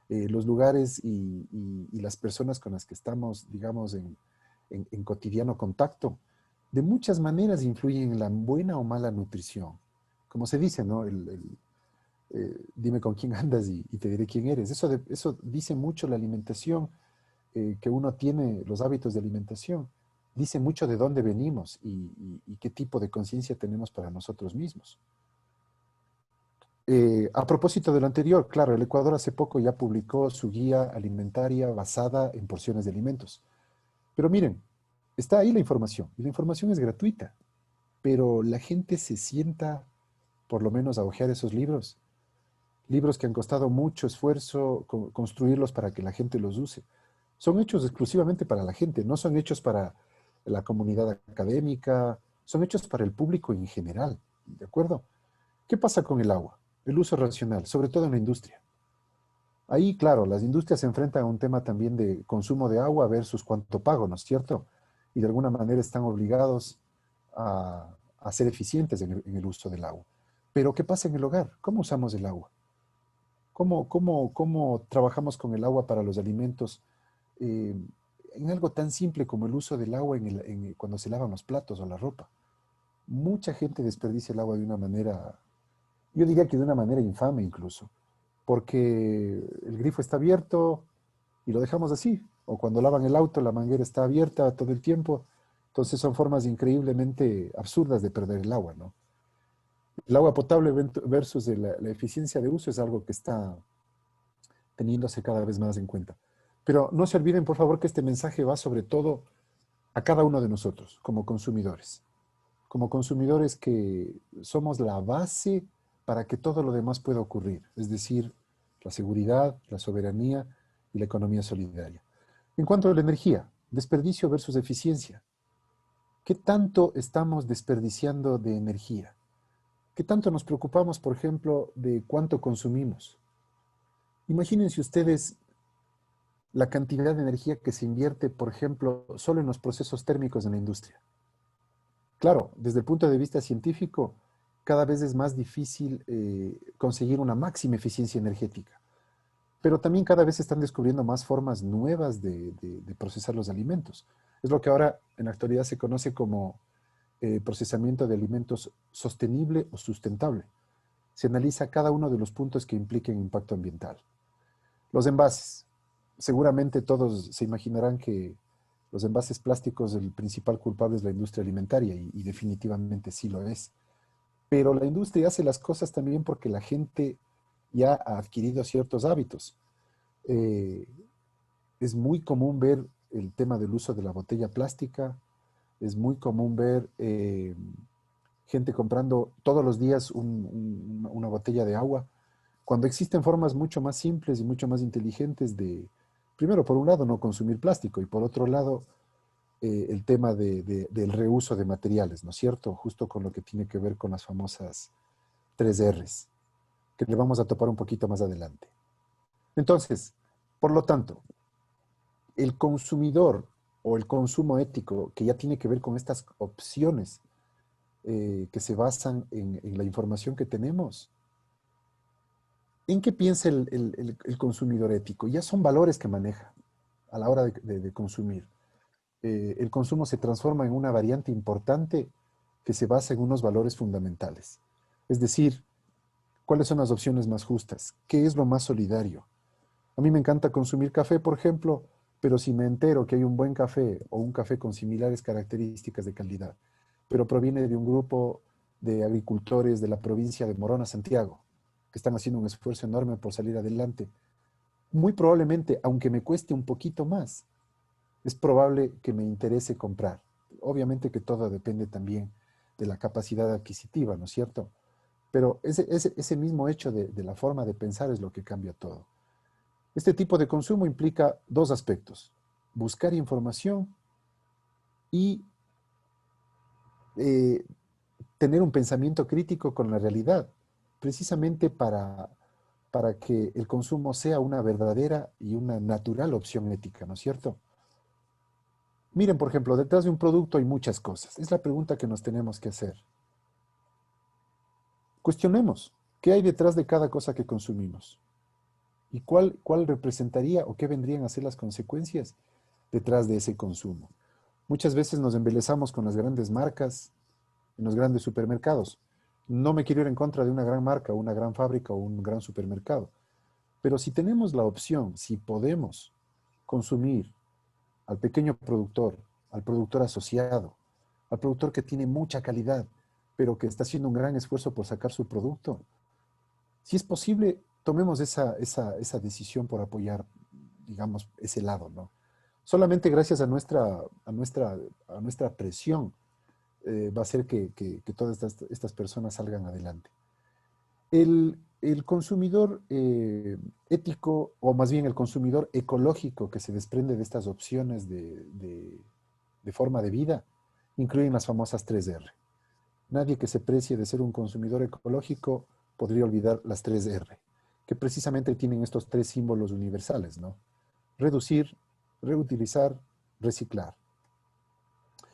los lugares y las personas con las que estamos, digamos, en cotidiano contacto. De muchas maneras influyen en la buena o mala nutrición. Como se dice, ¿no? Dime con quién andas y te diré quién eres. Eso dice mucho la alimentación que uno tiene, los hábitos de alimentación. dice mucho de dónde venimos y qué tipo de conciencia tenemos para nosotros mismos. A propósito de lo anterior, claro, el Ecuador hace poco ya publicó su guía alimentaria basada en porciones de alimentos. Pero miren, está ahí la información, y la información es gratuita, pero la gente se sienta, por lo menos, a hojear esos libros. Libros que han costado mucho esfuerzo construirlos para que la gente los use. Son hechos exclusivamente para la gente, no son hechos para la comunidad académica, son hechos para el público en general, ¿de acuerdo? ¿Qué pasa con el agua? El uso racional, sobre todo en la industria. Ahí, claro, las industrias se enfrentan a un tema también de consumo de agua versus cuánto pago, ¿no es cierto? Y de alguna manera están obligados a ser eficientes en el uso del agua. Pero, ¿qué pasa en el hogar? ¿Cómo usamos el agua? ¿Cómo trabajamos con el agua para los alimentos? En algo tan simple como el uso del agua cuando se lavan los platos o la ropa. Mucha gente desperdicia el agua de una manera, yo diría que de una manera infame incluso, porque el grifo está abierto y lo dejamos así. O cuando lavan el auto, la manguera está abierta todo el tiempo. Entonces son formas increíblemente absurdas de perder el agua, ¿no? El agua potable versus la eficiencia de uso es algo que está teniéndose cada vez más en cuenta. Pero no se olviden, por favor, que este mensaje va sobre todo a cada uno de nosotros, como consumidores. Como consumidores que somos la base para que todo lo demás pueda ocurrir. Es decir, la seguridad, la soberanía y la economía solidaria. En cuanto a la energía, desperdicio versus eficiencia. ¿Qué tanto estamos desperdiciando de energía? ¿Qué tanto nos preocupamos, por ejemplo, de cuánto consumimos? Imagínense ustedes la cantidad de energía que se invierte, por ejemplo, solo en los procesos térmicos en la industria. Claro, desde el punto de vista científico, cada vez es más difícil conseguir una máxima eficiencia energética. Pero también cada vez se están descubriendo más formas nuevas de procesar los alimentos. Es lo que ahora en la actualidad se conoce como procesamiento de alimentos sostenible o sustentable. Se analiza cada uno de los puntos que impliquen impacto ambiental. Los envases. Seguramente todos se imaginarán que los envases plásticos, el principal culpable es la industria alimentaria y definitivamente sí lo es. Pero la industria hace las cosas también porque la gente ya ha adquirido ciertos hábitos. Es muy común ver el tema del uso de la botella plástica, es muy común ver gente comprando todos los días una botella de agua, cuando existen formas mucho más simples y mucho más inteligentes de, primero, por un lado, no consumir plástico y por otro lado, el tema del reuso de materiales, ¿no es cierto? Justo con lo que tiene que ver con las famosas 3Rs, que le vamos a topar un poquito más adelante. Entonces, por lo tanto, el consumidor o el consumo ético, que ya tiene que ver con estas opciones que se basan en la información que tenemos, ¿en qué piensa el consumidor ético? Ya son valores que maneja a la hora de consumir. El consumo se transforma en una variante importante que se basa en unos valores fundamentales. Es decir, ¿cuáles son las opciones más justas? ¿Qué es lo más solidario? A mí me encanta consumir café, por ejemplo, pero si me entero que hay un buen café o un café con similares características de calidad, pero proviene de un grupo de agricultores de la provincia de Morona, Santiago, que están haciendo un esfuerzo enorme por salir adelante, muy probablemente, aunque me cueste un poquito más, es probable que me interese comprar. Obviamente que todo depende también de la capacidad adquisitiva, ¿no es cierto? Pero ese mismo hecho de la forma de pensar es lo que cambia todo. Este tipo de consumo implica dos aspectos: buscar información y tener un pensamiento crítico con la realidad, precisamente para que el consumo sea una verdadera y una natural opción ética, ¿no es cierto? Miren, por ejemplo, detrás de un producto hay muchas cosas. Es la pregunta que nos tenemos que hacer. Cuestionemos, ¿qué hay detrás de cada cosa que consumimos? ¿Y cuál representaría o qué vendrían a ser las consecuencias detrás de ese consumo? Muchas veces nos embelezamos con las grandes marcas en los grandes supermercados. No me quiero ir en contra de una gran marca, una gran fábrica o un gran supermercado. Pero si tenemos la opción, si podemos consumir al pequeño productor, al productor asociado, al productor que tiene mucha calidad, pero que está haciendo un gran esfuerzo por sacar su producto. Si es posible, tomemos esa decisión por apoyar, digamos, ese lado, ¿no? Solamente gracias a nuestra presión va a ser que todas estas personas salgan adelante. El consumidor ético, o más bien el consumidor ecológico que se desprende de estas opciones de forma de vida, incluyen las famosas 3R. Nadie que se precie de ser un consumidor ecológico podría olvidar las 3R, que precisamente tienen estos 3 símbolos universales, ¿no? Reducir, reutilizar, reciclar.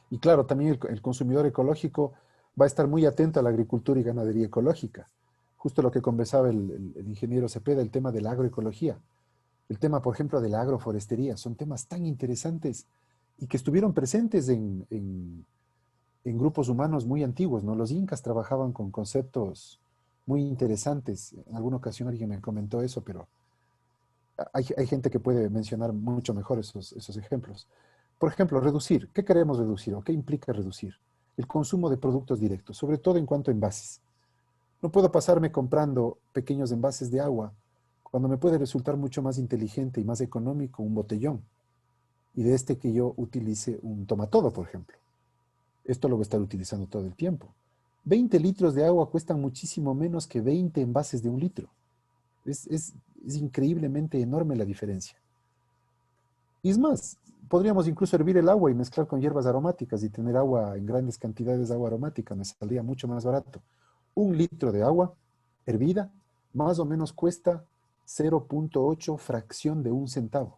Y claro, también el consumidor ecológico va a estar muy atento a la agricultura y ganadería ecológica. Justo lo que conversaba el ingeniero Cepeda, el tema de la agroecología. El tema, por ejemplo, de la agroforestería. Son temas tan interesantes y que estuvieron presentes en grupos humanos muy antiguos, ¿no? Los incas trabajaban con conceptos muy interesantes. En alguna ocasión alguien me comentó eso, pero hay gente que puede mencionar mucho mejor esos ejemplos. Por ejemplo, reducir. ¿Qué queremos reducir o qué implica reducir? El consumo de productos directos, sobre todo en cuanto a envases. No puedo pasarme comprando pequeños envases de agua cuando me puede resultar mucho más inteligente y más económico un botellón. Y de este que yo utilice un tomatodo, por ejemplo. Esto lo voy a estar utilizando todo el tiempo. 20 litros de agua cuestan muchísimo menos que 20 envases de 1 litro. Es increíblemente enorme la diferencia. Y es más, podríamos incluso hervir el agua y mezclar con hierbas aromáticas y tener agua en grandes cantidades de agua aromática. Me saldría mucho más barato. 1 litro de agua hervida más o menos cuesta 0.8 fracción de 1 centavo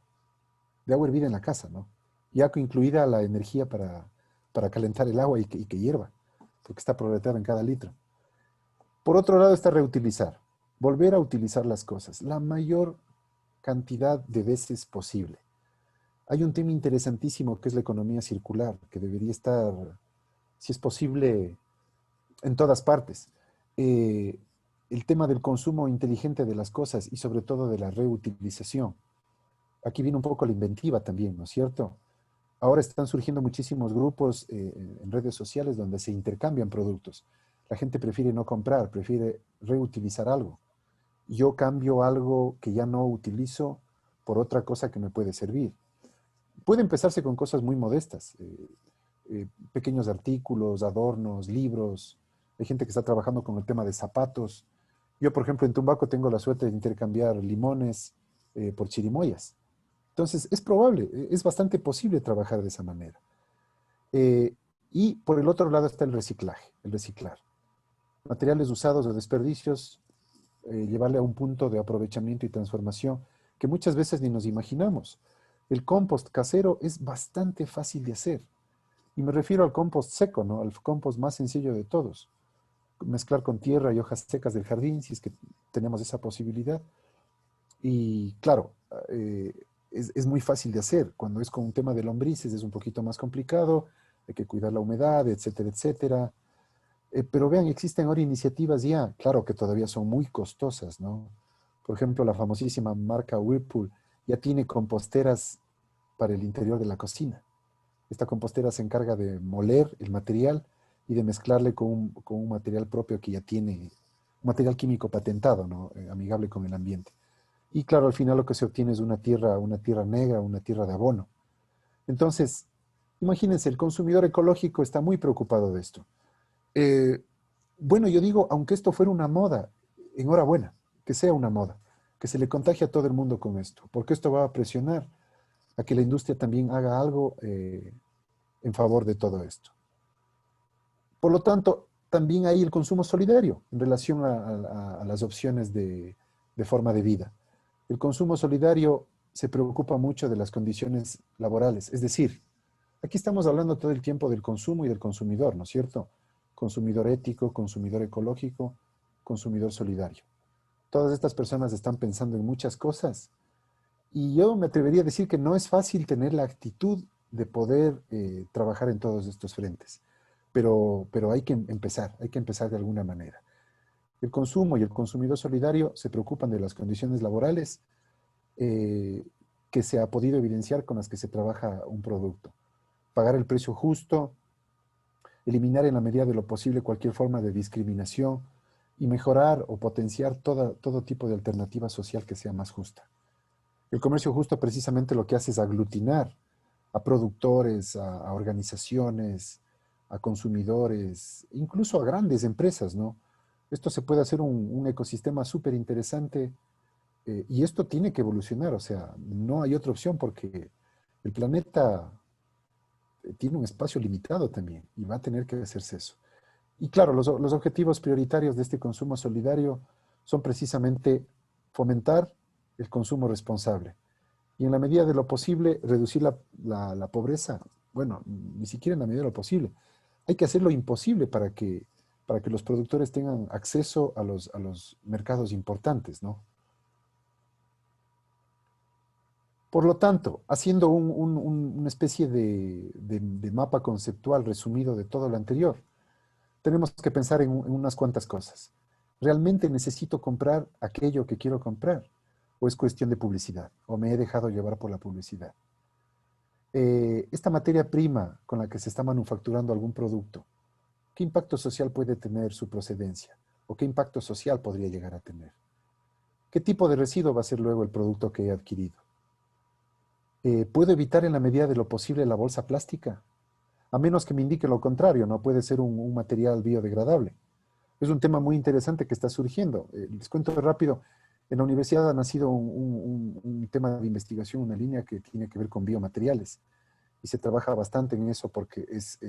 de agua hervida en la casa, ¿no? Ya incluida la energía para calentar el agua y que hierva, porque está prorrateada en cada litro. Por otro lado está reutilizar, volver a utilizar las cosas, la mayor cantidad de veces posible. Hay un tema interesantísimo que es la economía circular, que debería estar, si es posible, en todas partes. El tema del consumo inteligente de las cosas y sobre todo de la reutilización. Aquí viene un poco la inventiva también, ¿no es cierto? Ahora están surgiendo muchísimos grupos en redes sociales donde se intercambian productos. La gente prefiere no comprar, prefiere reutilizar algo. Yo cambio algo que ya no utilizo por otra cosa que me puede servir. Puede empezarse con cosas muy modestas, pequeños artículos, adornos, libros. Hay gente que está trabajando con el tema de zapatos. Yo, por ejemplo, en Tumbaco tengo la suerte de intercambiar limones por chirimoyas. Entonces, es probable, es bastante posible trabajar de esa manera. Y por el otro lado está el reciclaje, el reciclar. Materiales usados o desperdicios, llevarle a un punto de aprovechamiento y transformación que muchas veces ni nos imaginamos. El compost casero es bastante fácil de hacer. Y me refiero al compost seco, ¿no? Al compost más sencillo de todos. Mezclar con tierra y hojas secas del jardín, si es que tenemos esa posibilidad. Y claro, es muy fácil de hacer. Cuando es con un tema de lombrices es un poquito más complicado, hay que cuidar la humedad, etcétera, etcétera. Pero vean, existen ahora iniciativas ya, claro que todavía son muy costosas, ¿no? Por ejemplo, la famosísima marca Whirlpool ya tiene composteras para el interior de la cocina. Esta compostera se encarga de moler el material y de mezclarle con un material propio que ya tiene, un material químico patentado, ¿no? Amigable con el ambiente. Y claro, al final lo que se obtiene es una tierra negra, una tierra de abono. Entonces, imagínense, el consumidor ecológico está muy preocupado de esto. Bueno, yo digo, aunque esto fuera una moda, enhorabuena, que sea una moda, que se le contagie a todo el mundo con esto, porque esto va a presionar a que la industria también haga algo en favor de todo esto. Por lo tanto, también hay el consumo solidario en relación a las opciones de forma de vida. El consumo solidario se preocupa mucho de las condiciones laborales, es decir, aquí estamos hablando todo el tiempo del consumo y del consumidor, ¿no es cierto? Consumidor ético, consumidor ecológico, consumidor solidario. Todas estas personas están pensando en muchas cosas y yo me atrevería a decir que no es fácil tener la actitud de poder trabajar en todos estos frentes, pero hay que empezar de alguna manera. El consumo y el consumidor solidario se preocupan de las condiciones laborales que se ha podido evidenciar con las que se trabaja un producto. pagar el precio justo, eliminar en la medida de lo posible cualquier forma de discriminación y mejorar o potenciar todo tipo de alternativa social que sea más justa. El comercio justo precisamente lo que hace es aglutinar a productores, a organizaciones, a consumidores, incluso a grandes empresas, ¿no? Esto se puede hacer un ecosistema súper interesante y esto tiene que evolucionar, o sea, no hay otra opción porque el planeta tiene un espacio limitado también y va a tener que hacerse eso. Y claro, los objetivos prioritarios de este consumo solidario son precisamente fomentar el consumo responsable y en la medida de lo posible reducir la pobreza. Bueno, ni siquiera en la medida de lo posible. Hay que hacer lo imposible para que los productores tengan acceso a los mercados importantes, ¿no? Por lo tanto, haciendo una especie de mapa conceptual resumido de todo lo anterior, tenemos que pensar en unas cuantas cosas. ¿Realmente necesito comprar aquello que quiero comprar? ¿O es cuestión de publicidad? ¿O me he dejado llevar por la publicidad? Esta materia prima con la que se está manufacturando algún producto, ¿qué impacto social puede tener su procedencia? ¿O qué impacto social podría llegar a tener? ¿Qué tipo de residuo va a ser luego el producto que he adquirido? ¿Puedo evitar en la medida de lo posible la bolsa plástica? A menos que me indique lo contrario, no puede ser un material biodegradable. Es un tema muy interesante que está surgiendo. Les cuento rápido, en la universidad ha nacido un tema de investigación, una línea que tiene que ver con biomateriales. Y se trabaja bastante en eso porque es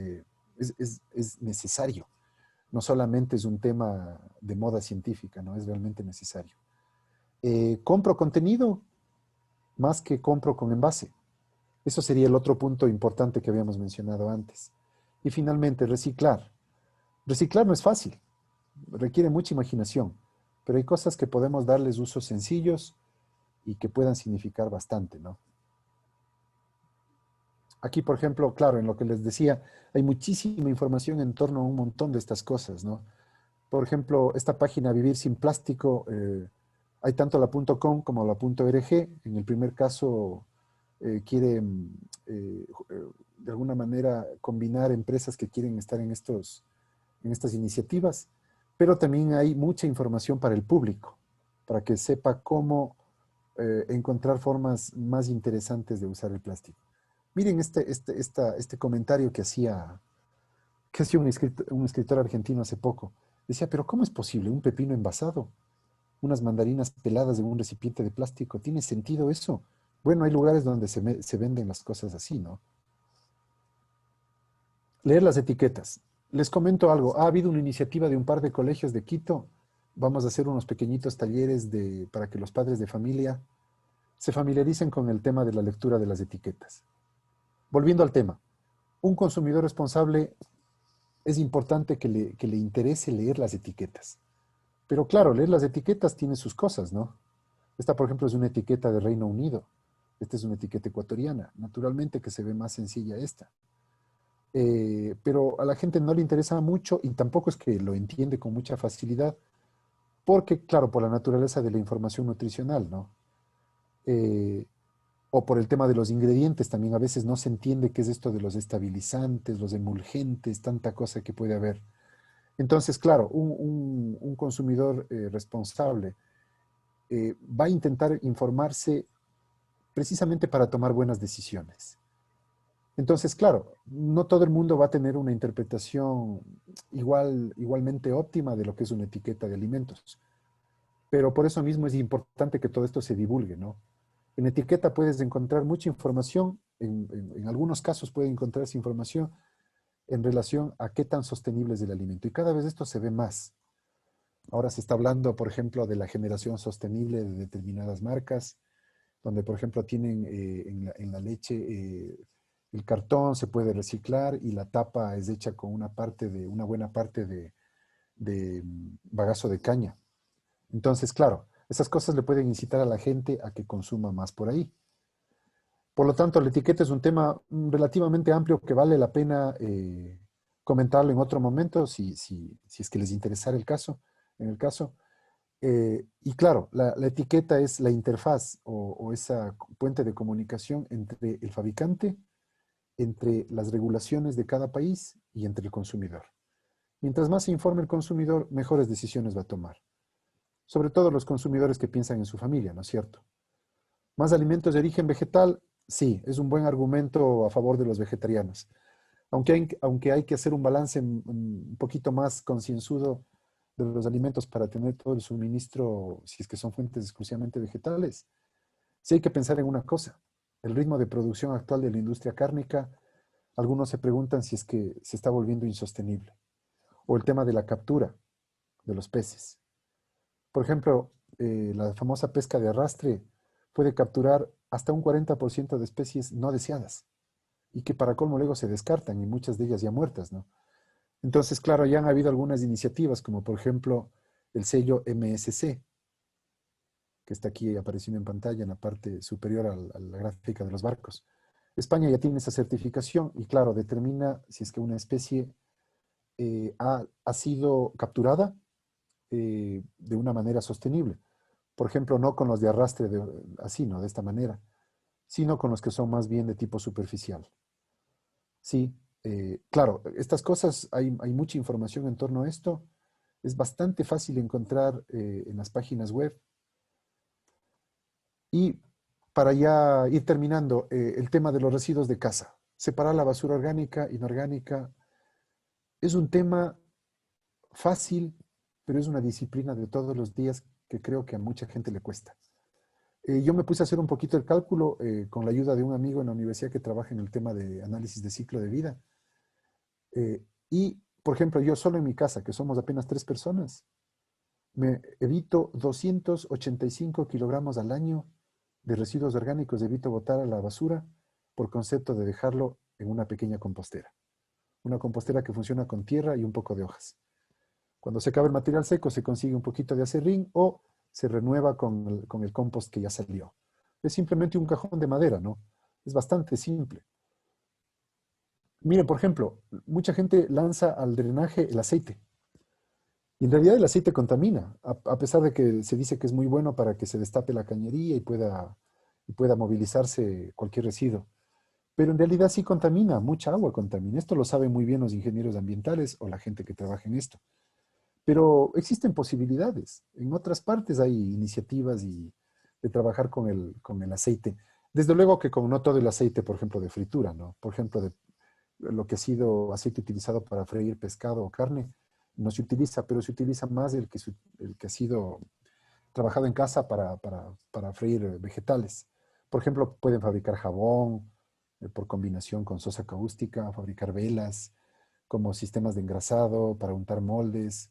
necesario. No solamente es un tema de moda científica, ¿no? Es realmente necesario. Compro contenido más que compro con envase. Eso sería el otro punto importante que habíamos mencionado antes. Y finalmente, reciclar. Reciclar no es fácil, requiere mucha imaginación, pero hay cosas que podemos darles usos sencillos y que puedan significar bastante, ¿no? Aquí, por ejemplo, claro, en lo que les decía, hay muchísima información en torno a un montón de estas cosas, ¿no? Por ejemplo, esta página Vivir sin Plástico, hay tanto la .com como la .org. En el primer caso, quiere de alguna manera combinar empresas que quieren estar en estas iniciativas, pero también hay mucha información para el público, para que sepa cómo encontrar formas más interesantes de usar el plástico. Miren este comentario que hacía un escritor argentino hace poco. Decía, pero ¿cómo es posible un pepino envasado? Unas mandarinas peladas en un recipiente de plástico. ¿Tiene sentido eso? Bueno, hay lugares donde se venden las cosas así, ¿no? Leer las etiquetas. Les comento algo. Ha habido una iniciativa de un par de colegios de Quito. Vamos a hacer unos pequeñitos talleres para que los padres de familia se familiaricen con el tema de la lectura de las etiquetas. Volviendo al tema. Un consumidor responsable es importante que le interese leer las etiquetas. Pero claro, leer las etiquetas tiene sus cosas, ¿no? Esta, por ejemplo, es una etiqueta de Reino Unido. Esta es una etiqueta ecuatoriana. Naturalmente que se ve más sencilla esta. Pero a la gente no le interesa mucho y tampoco es que lo entiende con mucha facilidad, porque, claro, por la naturaleza de la información nutricional, ¿no? O por el tema de los ingredientes, también a veces no se entiende qué es esto de los estabilizantes, los emulgentes, tanta cosa que puede haber. Entonces, claro, un consumidor responsable va a intentar informarse precisamente para tomar buenas decisiones. Entonces, claro, no todo el mundo va a tener una interpretación igualmente óptima de lo que es una etiqueta de alimentos. Pero por eso mismo es importante que todo esto se divulgue, ¿no? En etiqueta puedes encontrar mucha información, en algunos casos puede encontrarse información en relación a qué tan sostenible es el alimento. Y cada vez esto se ve más. Ahora se está hablando, por ejemplo, de la generación sostenible de determinadas marcas, donde, por ejemplo, tienen en la leche el cartón se puede reciclar y la tapa es hecha con una buena parte de bagazo de caña. Entonces, claro, esas cosas le pueden incitar a la gente a que consuma más por ahí. Por lo tanto, la etiqueta es un tema relativamente amplio que vale la pena comentarlo en otro momento, si es que les interesara en el caso. Y claro, la etiqueta es la interfaz o esa puente de comunicación entre el fabricante entre las regulaciones de cada país y entre el consumidor. Mientras más se informe el consumidor, mejores decisiones va a tomar. Sobre todo los consumidores que piensan en su familia, ¿no es cierto? Más alimentos de origen vegetal, sí, es un buen argumento a favor de los vegetarianos. Aunque hay que hacer un balance un poquito más concienzudo de los alimentos para tener todo el suministro, si es que son fuentes exclusivamente vegetales, sí hay que pensar en una cosa. El ritmo de producción actual de la industria cárnica, algunos se preguntan si es que se está volviendo insostenible. O el tema de la captura de los peces. Por ejemplo, la famosa pesca de arrastre puede capturar hasta un 40% de especies no deseadas y que para colmo luego se descartan y muchas de ellas ya muertas, ¿no? Entonces, claro, ya han habido algunas iniciativas como por ejemplo el sello MSC, que está aquí apareciendo en pantalla en la parte superior a la gráfica de los barcos. España ya tiene esa certificación y claro, determina si es que una especie ha sido capturada de una manera sostenible. Por ejemplo, no con los de arrastre así, ¿no? De esta manera, sino con los que son más bien de tipo superficial. Sí, claro, estas cosas, hay mucha información en torno a esto. Es bastante fácil encontrar en las páginas web. Y para ya ir terminando, el tema de los residuos de casa. Separar la basura orgánica, inorgánica, es un tema fácil, pero es una disciplina de todos los días que creo que a mucha gente le cuesta. Yo me puse a hacer un poquito el cálculo con la ayuda de un amigo en la universidad que trabaja en el tema de análisis de ciclo de vida. Y, por ejemplo, yo solo en mi casa, que somos apenas 3 personas, me evito 285 kilogramos al año de residuos orgánicos, evito botar a la basura por concepto de dejarlo en una pequeña compostera. Una compostera que funciona con tierra y un poco de hojas. Cuando se acaba el material seco, se consigue un poquito de acerrín o se renueva con el compost que ya salió. Es simplemente un cajón de madera, ¿no? Es bastante simple. Miren, por ejemplo, mucha gente lanza al drenaje el aceite. Y en realidad el aceite contamina, a pesar de que se dice que es muy bueno para que se destape la cañería y pueda movilizarse cualquier residuo. Pero en realidad sí contamina, mucha agua contamina. Esto lo saben muy bien los ingenieros ambientales o la gente que trabaja en esto. Pero existen posibilidades. En otras partes hay iniciativas de trabajar con el aceite. Desde luego que con no todo el aceite, por ejemplo, de fritura, ¿no? Por ejemplo, de lo que ha sido aceite utilizado para freír pescado o carne, no se utiliza, pero se utiliza más el que ha sido trabajado en casa para freír vegetales. Por ejemplo, pueden fabricar jabón por combinación con sosa cáustica, fabricar velas, como sistemas de engrasado para untar moldes.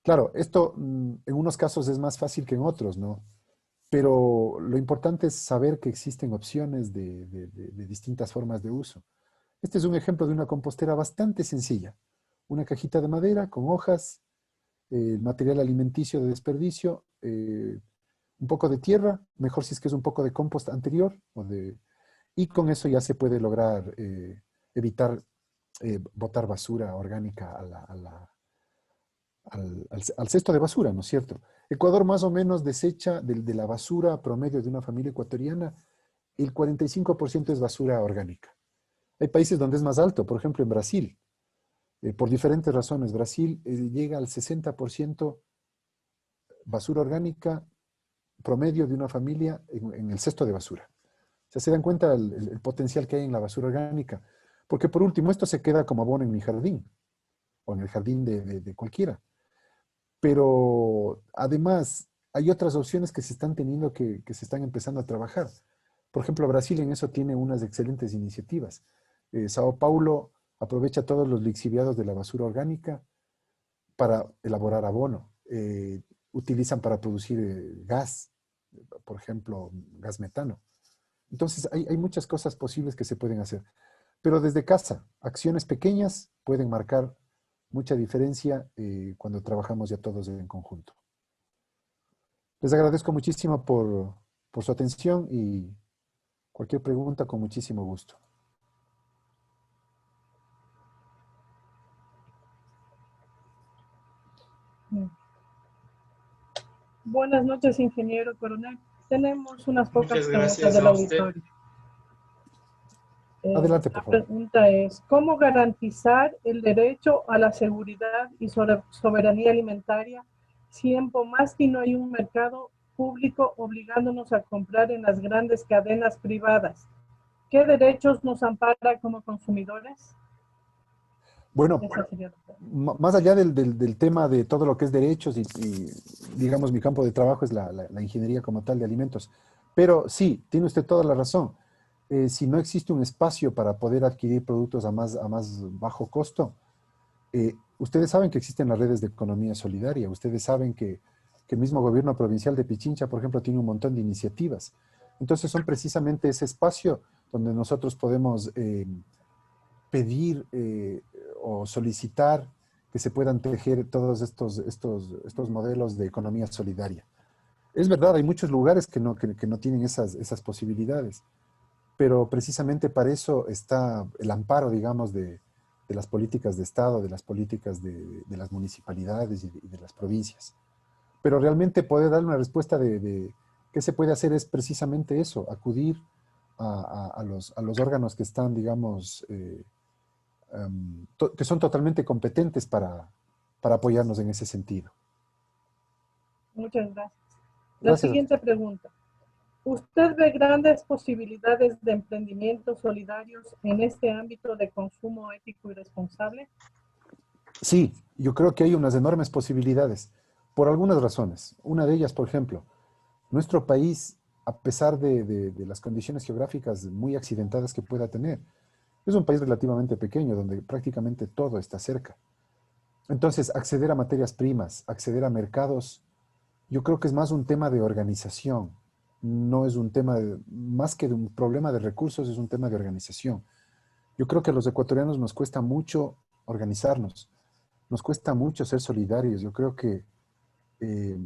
Claro, esto en unos casos es más fácil que en otros, ¿no? Pero lo importante es saber que existen opciones de distintas formas de uso. Este es un ejemplo de una compostera bastante sencilla. Una cajita de madera con hojas, el material alimenticio de desperdicio, un poco de tierra, mejor si es que es un poco de compost anterior, y con eso ya se puede lograr evitar botar basura orgánica al cesto de basura, ¿no es cierto? Ecuador más o menos desecha de la basura promedio de una familia ecuatoriana, el 45% es basura orgánica. Hay países donde es más alto, por ejemplo en Brasil, por diferentes razones. Brasil llega al 60% basura orgánica promedio de una familia en el cesto de basura. O sea, se dan cuenta el potencial que hay en la basura orgánica. Porque por último, esto se queda como abono en mi jardín, o en el jardín de cualquiera. Pero además, hay otras opciones que se están teniendo, que se están empezando a trabajar. Por ejemplo, Brasil en eso tiene unas excelentes iniciativas. Sao Paulo aprovecha todos los lixiviados de la basura orgánica para elaborar abono. Utilizan para producir gas, por ejemplo, gas metano. Entonces, hay muchas cosas posibles que se pueden hacer. Pero desde casa, acciones pequeñas pueden marcar mucha diferencia cuando trabajamos ya todos en conjunto. Les agradezco muchísimo por su atención y cualquier pregunta con muchísimo gusto. Buenas noches, ingeniero coronel. Tenemos unas pocas Muchas preguntas gracias del a usted. auditorio. Adelante, por La favor. pregunta es, ¿cómo garantizar el derecho a la seguridad y soberanía alimentaria si en Pomasti no hay un mercado público obligándonos a comprar en las grandes cadenas privadas? ¿Qué derechos nos ampara como consumidores? Bueno, Esa sería la pregunta. más allá del tema de todo lo que es derechos digamos, mi campo de trabajo es la ingeniería como tal de alimentos. Pero sí, tiene usted toda la razón. Si no existe un espacio para poder adquirir productos a más bajo costo, ustedes saben que existen las redes de economía solidaria, ustedes saben que el mismo gobierno provincial de Pichincha, por ejemplo, tiene un montón de iniciativas. Entonces son precisamente ese espacio donde nosotros podemos pedir o solicitar que se puedan tejer todos estos modelos de economía solidaria. Es verdad, hay muchos lugares que no tienen esas posibilidades, pero precisamente para eso está el amparo, digamos, de las políticas de Estado, de las políticas de las municipalidades y de las provincias. Pero realmente poder dar una respuesta de qué se puede hacer es precisamente eso, acudir a los órganos que están, digamos, que son totalmente competentes para apoyarnos en ese sentido. Muchas gracias. La Gracias. siguiente pregunta. ¿Usted ve grandes posibilidades de emprendimientos solidarios en este ámbito de consumo ético y responsable? Sí, yo creo que hay unas enormes posibilidades, por algunas razones. Una de ellas, por ejemplo, nuestro país, a pesar de las condiciones geográficas muy accidentadas que pueda tener, es un país relativamente pequeño, donde prácticamente todo está cerca. Entonces, acceder a materias primas, acceder a mercados, yo creo que es más un tema de organización, no es un tema, más que de un problema de recursos, es un tema de organización. Yo creo que a los ecuatorianos nos cuesta mucho organizarnos, nos cuesta mucho ser solidarios, yo creo que eh,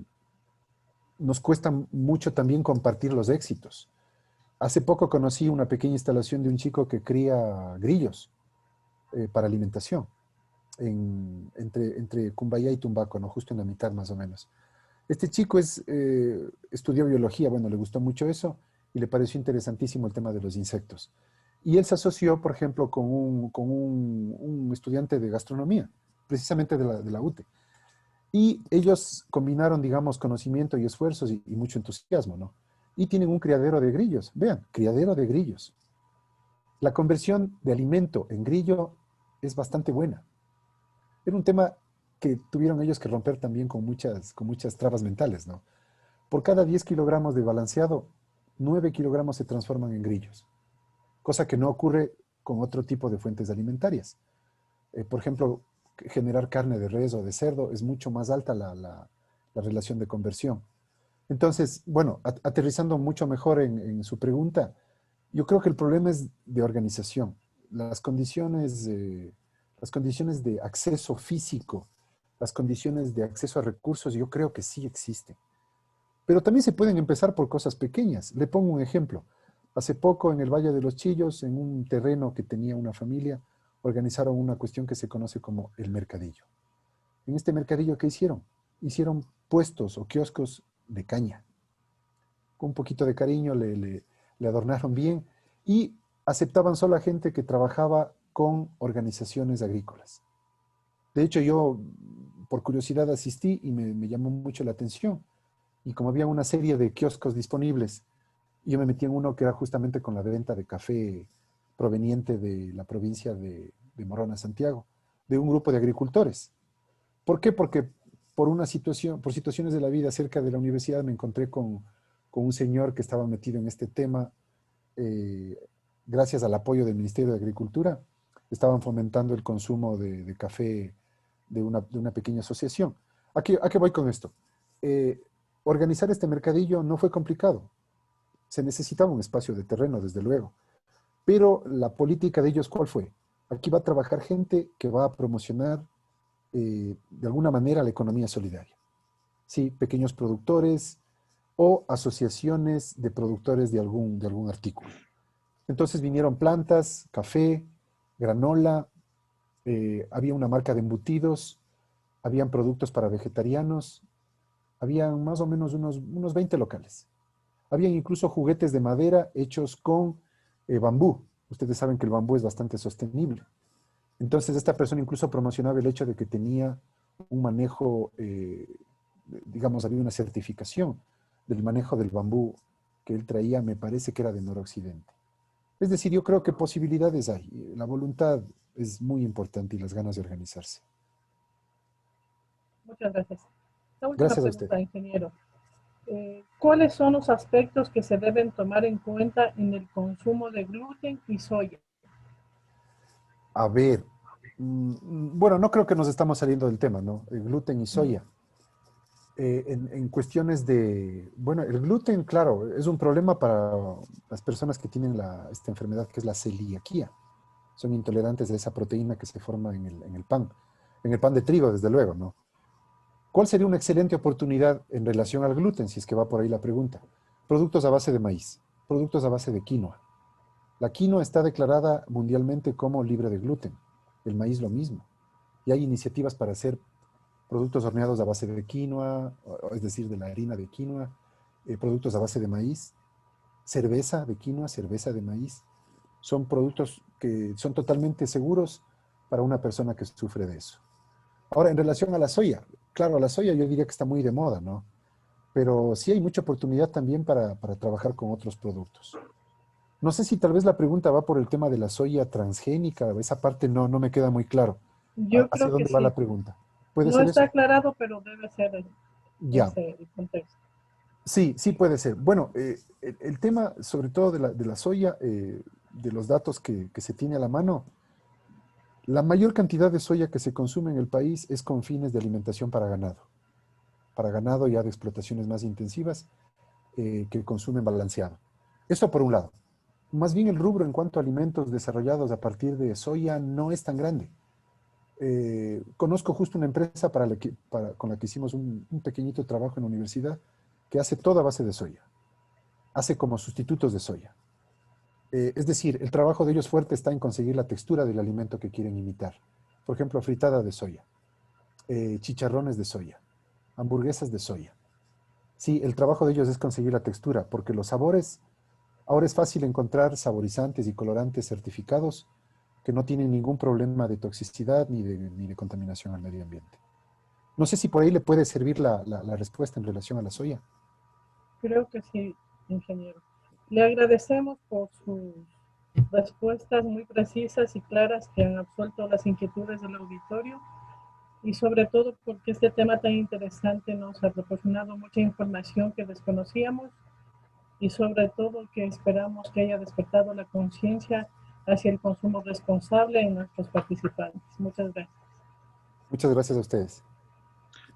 nos cuesta mucho también compartir los éxitos. Hace poco conocí una pequeña instalación de un chico que cría grillos para alimentación entre Cumbayá y Tumbaco, ¿no? Justo en la mitad más o menos. Este chico estudió biología, bueno, le gustó mucho eso y le pareció interesantísimo el tema de los insectos. Y él se asoció, por ejemplo, con un estudiante de gastronomía, precisamente de la UTE. Y ellos combinaron, digamos, conocimiento y esfuerzos y mucho entusiasmo, ¿no? Y tienen un criadero de grillos. Vean, criadero de grillos. La conversión de alimento en grillo es bastante buena. Era un tema que tuvieron ellos que romper también con muchas trabas mentales, ¿no? Por cada 10 kilogramos de balanceado, 9 kilogramos se transforman en grillos, cosa que no ocurre con otro tipo de fuentes alimentarias. Por ejemplo, generar carne de res o de cerdo es mucho más alta la relación de conversión. Entonces, bueno, aterrizando mucho mejor en su pregunta, yo creo que el problema es de organización. Las condiciones de acceso físico, las condiciones de acceso a recursos, yo creo que sí existen. Pero también se pueden empezar por cosas pequeñas. Le pongo un ejemplo. Hace poco en el Valle de los Chillos, en un terreno que tenía una familia, organizaron una cuestión que se conoce como el mercadillo. En este mercadillo, ¿qué hicieron? Hicieron puestos o kioscos de caña. Con un poquito de cariño le adornaron bien y aceptaban solo a gente que trabajaba con organizaciones agrícolas. De hecho, yo por curiosidad asistí y me llamó mucho la atención. Y como había una serie de kioscos disponibles, yo me metí en uno que era justamente con la venta de café proveniente de la provincia de Morona, Santiago, de un grupo de agricultores. ¿Por qué? Porque por situaciones de la vida cerca de la universidad me encontré con un señor que estaba metido en este tema, eh, gracias al apoyo del Ministerio de Agricultura, estaban fomentando el consumo de café de una pequeña asociación. ¿A qué voy con esto? Organizar este mercadillo no fue complicado. Se necesitaba un espacio de terreno, desde luego. Pero la política de ellos, ¿cuál fue? Aquí va a trabajar gente que va a promocionar de alguna manera la economía solidaria. Sí, pequeños productores o asociaciones de productores de algún artículo. Entonces vinieron plantas, café, granola, había una marca de embutidos, habían productos para vegetarianos, habían más o menos unos 20 locales. Habían incluso juguetes de madera hechos con bambú, Ustedes saben que el bambú es bastante sostenible. Entonces, esta persona incluso promocionaba el hecho de que tenía un manejo, digamos, había una certificación del manejo del bambú que él traía, me parece que era de noroccidente. Es decir, yo creo que posibilidades hay. La voluntad es muy importante y las ganas de organizarse. Muchas gracias. La última Gracias a usted. pregunta, ingeniero. ¿Cuáles son los aspectos que se deben tomar en cuenta en el consumo de gluten y soya? A ver, bueno, no creo que nos estamos saliendo del tema, ¿no? El gluten y soya. En cuestiones de, bueno, el gluten, claro, es un problema para las personas que tienen esta enfermedad que es la celiaquía. Son intolerantes a esa proteína que se forma en el pan de trigo, desde luego, ¿no? ¿Cuál sería una excelente oportunidad en relación al gluten, si es que va por ahí la pregunta? Productos a base de maíz, productos a base de quinoa. La quinoa está declarada mundialmente como libre de gluten, el maíz lo mismo. Y hay iniciativas para hacer productos horneados a base de quinoa, es decir, de la harina de quinoa, productos a base de maíz, cerveza de quinoa, cerveza de maíz. Son productos que son totalmente seguros para una persona que sufre de eso. Ahora, en relación a la soya, claro, la soya yo diría que está muy de moda, ¿no? Pero sí hay mucha oportunidad también para trabajar con otros productos. No sé si tal vez la pregunta va por el tema de la soya transgénica, esa parte no me queda muy claro. Yo ¿Hacia creo que dónde va sí. la pregunta? ¿Puede No ser está eso? aclarado, pero debe ser Ya. ese el contexto. Sí puede ser. Bueno, el tema sobre todo de la soya, de los datos que se tiene a la mano, la mayor cantidad de soya que se consume en el país es con fines de alimentación para ganado ya de explotaciones más intensivas que consumen balanceado. Eso por un lado. Más bien el rubro en cuanto a alimentos desarrollados a partir de soya no es tan grande. Conozco justo una empresa con la que hicimos un pequeñito trabajo en la universidad que hace toda base de soya. Hace como sustitutos de soya. Es decir, el trabajo de ellos fuerte está en conseguir la textura del alimento que quieren imitar. Por ejemplo, fritada de soya, chicharrones de soya, hamburguesas de soya. Sí, el trabajo de ellos es conseguir la textura, porque los sabores, ahora es fácil encontrar saborizantes y colorantes certificados que no tienen ningún problema de toxicidad ni de contaminación al medio ambiente. No sé si por ahí le puede servir la respuesta en relación a la soya. Creo que sí, ingeniero. Le agradecemos por sus respuestas muy precisas y claras que han absuelto las inquietudes del auditorio y sobre todo porque este tema tan interesante nos ha proporcionado mucha información que desconocíamos y sobre todo que esperamos que haya despertado la conciencia hacia el consumo responsable en nuestros participantes. Muchas gracias. Muchas gracias a ustedes.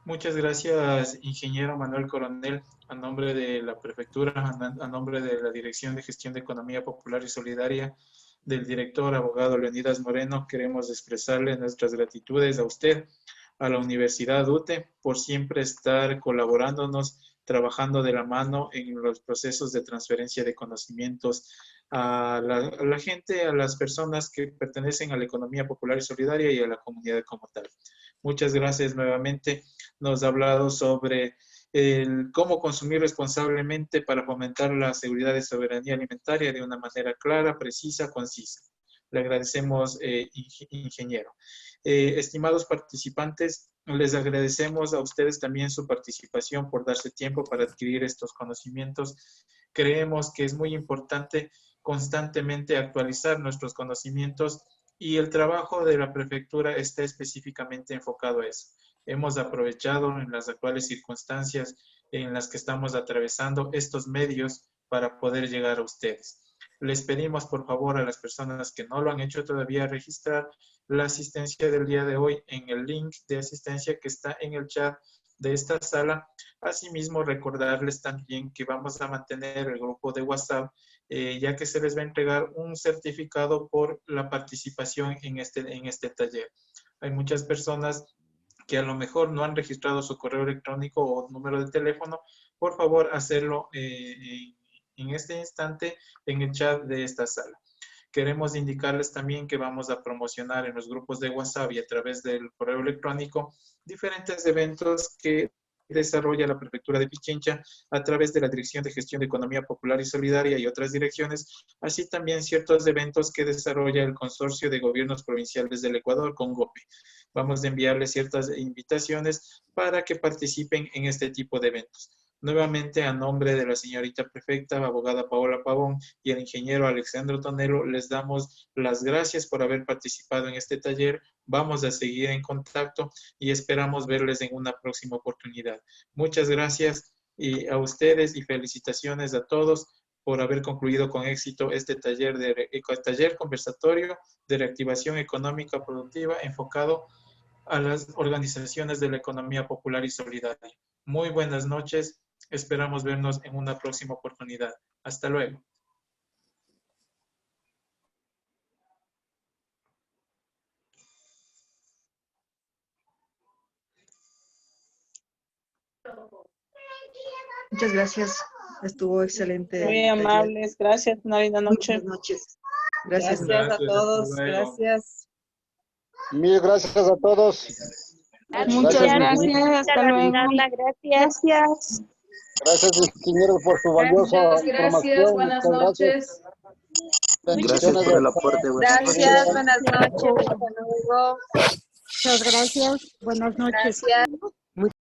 Muchas gracias, ingeniero Manuel Coronel, a nombre de la Prefectura, a nombre de la Dirección de Gestión de Economía Popular y Solidaria, del director abogado Leonidas Moreno, queremos expresarle nuestras gratitudes a usted, a la Universidad UTE, por siempre estar colaborándonos, trabajando de la mano en los procesos de transferencia de conocimientos a la gente, a las personas que pertenecen a la economía popular y solidaria y a la comunidad como tal. Muchas gracias nuevamente. Nos ha hablado sobre cómo consumir responsablemente para fomentar la seguridad y soberanía alimentaria de una manera clara, precisa, concisa. Le agradecemos, ingeniero. Estimados participantes, les agradecemos a ustedes también su participación por darse tiempo para adquirir estos conocimientos. Creemos que es muy importante constantemente actualizar nuestros conocimientos y el trabajo de la prefectura está específicamente enfocado a eso. Hemos aprovechado en las actuales circunstancias en las que estamos atravesando estos medios para poder llegar a ustedes. Les pedimos por favor a las personas que no lo han hecho todavía registrar la asistencia del día de hoy en el link de asistencia que está en el chat de esta sala. Asimismo, recordarles también que vamos a mantener el grupo de WhatsApp, ya que se les va a entregar un certificado por la participación en este taller. Hay muchas personas que a lo mejor no han registrado su correo electrónico o número de teléfono. Por favor, hacerlo en este instante en el chat de esta sala. Queremos indicarles también que vamos a promocionar en los grupos de WhatsApp y a través del correo electrónico diferentes eventos que desarrolla la Prefectura de Pichincha a través de la Dirección de Gestión de Economía Popular y Solidaria y otras direcciones, así también ciertos eventos que desarrolla el Consorcio de Gobiernos Provinciales del Ecuador, CONGOPE. Vamos a enviarles ciertas invitaciones para que participen en este tipo de eventos. Nuevamente, a nombre de la señorita prefecta, abogada Paola Pavón, y el ingeniero Alexandro Tonelo, les damos las gracias por haber participado en este taller. Vamos a seguir en contacto y esperamos verles en una próxima oportunidad. Muchas gracias a ustedes y felicitaciones a todos por haber concluido con éxito este taller conversatorio de reactivación económica productiva enfocado a las organizaciones de la economía popular y solidaria. Muy buenas noches. Esperamos vernos en una próxima oportunidad. Hasta luego. Muchas gracias. Estuvo excelente. Muy amables. Gracias. Una linda noche. Buenas noches. Gracias. Gracias a todos. Hasta luego. Gracias. Mil gracias a todos. Muchas gracias. Hasta luego. Gracias. Gracias, ingeniero, por su valiosa información. Buenas Muchas noches. Bendiciones. por el aporte. Gracias. Buenas noches. Hasta luego. Muchas gracias. Buenas noches. Gracias.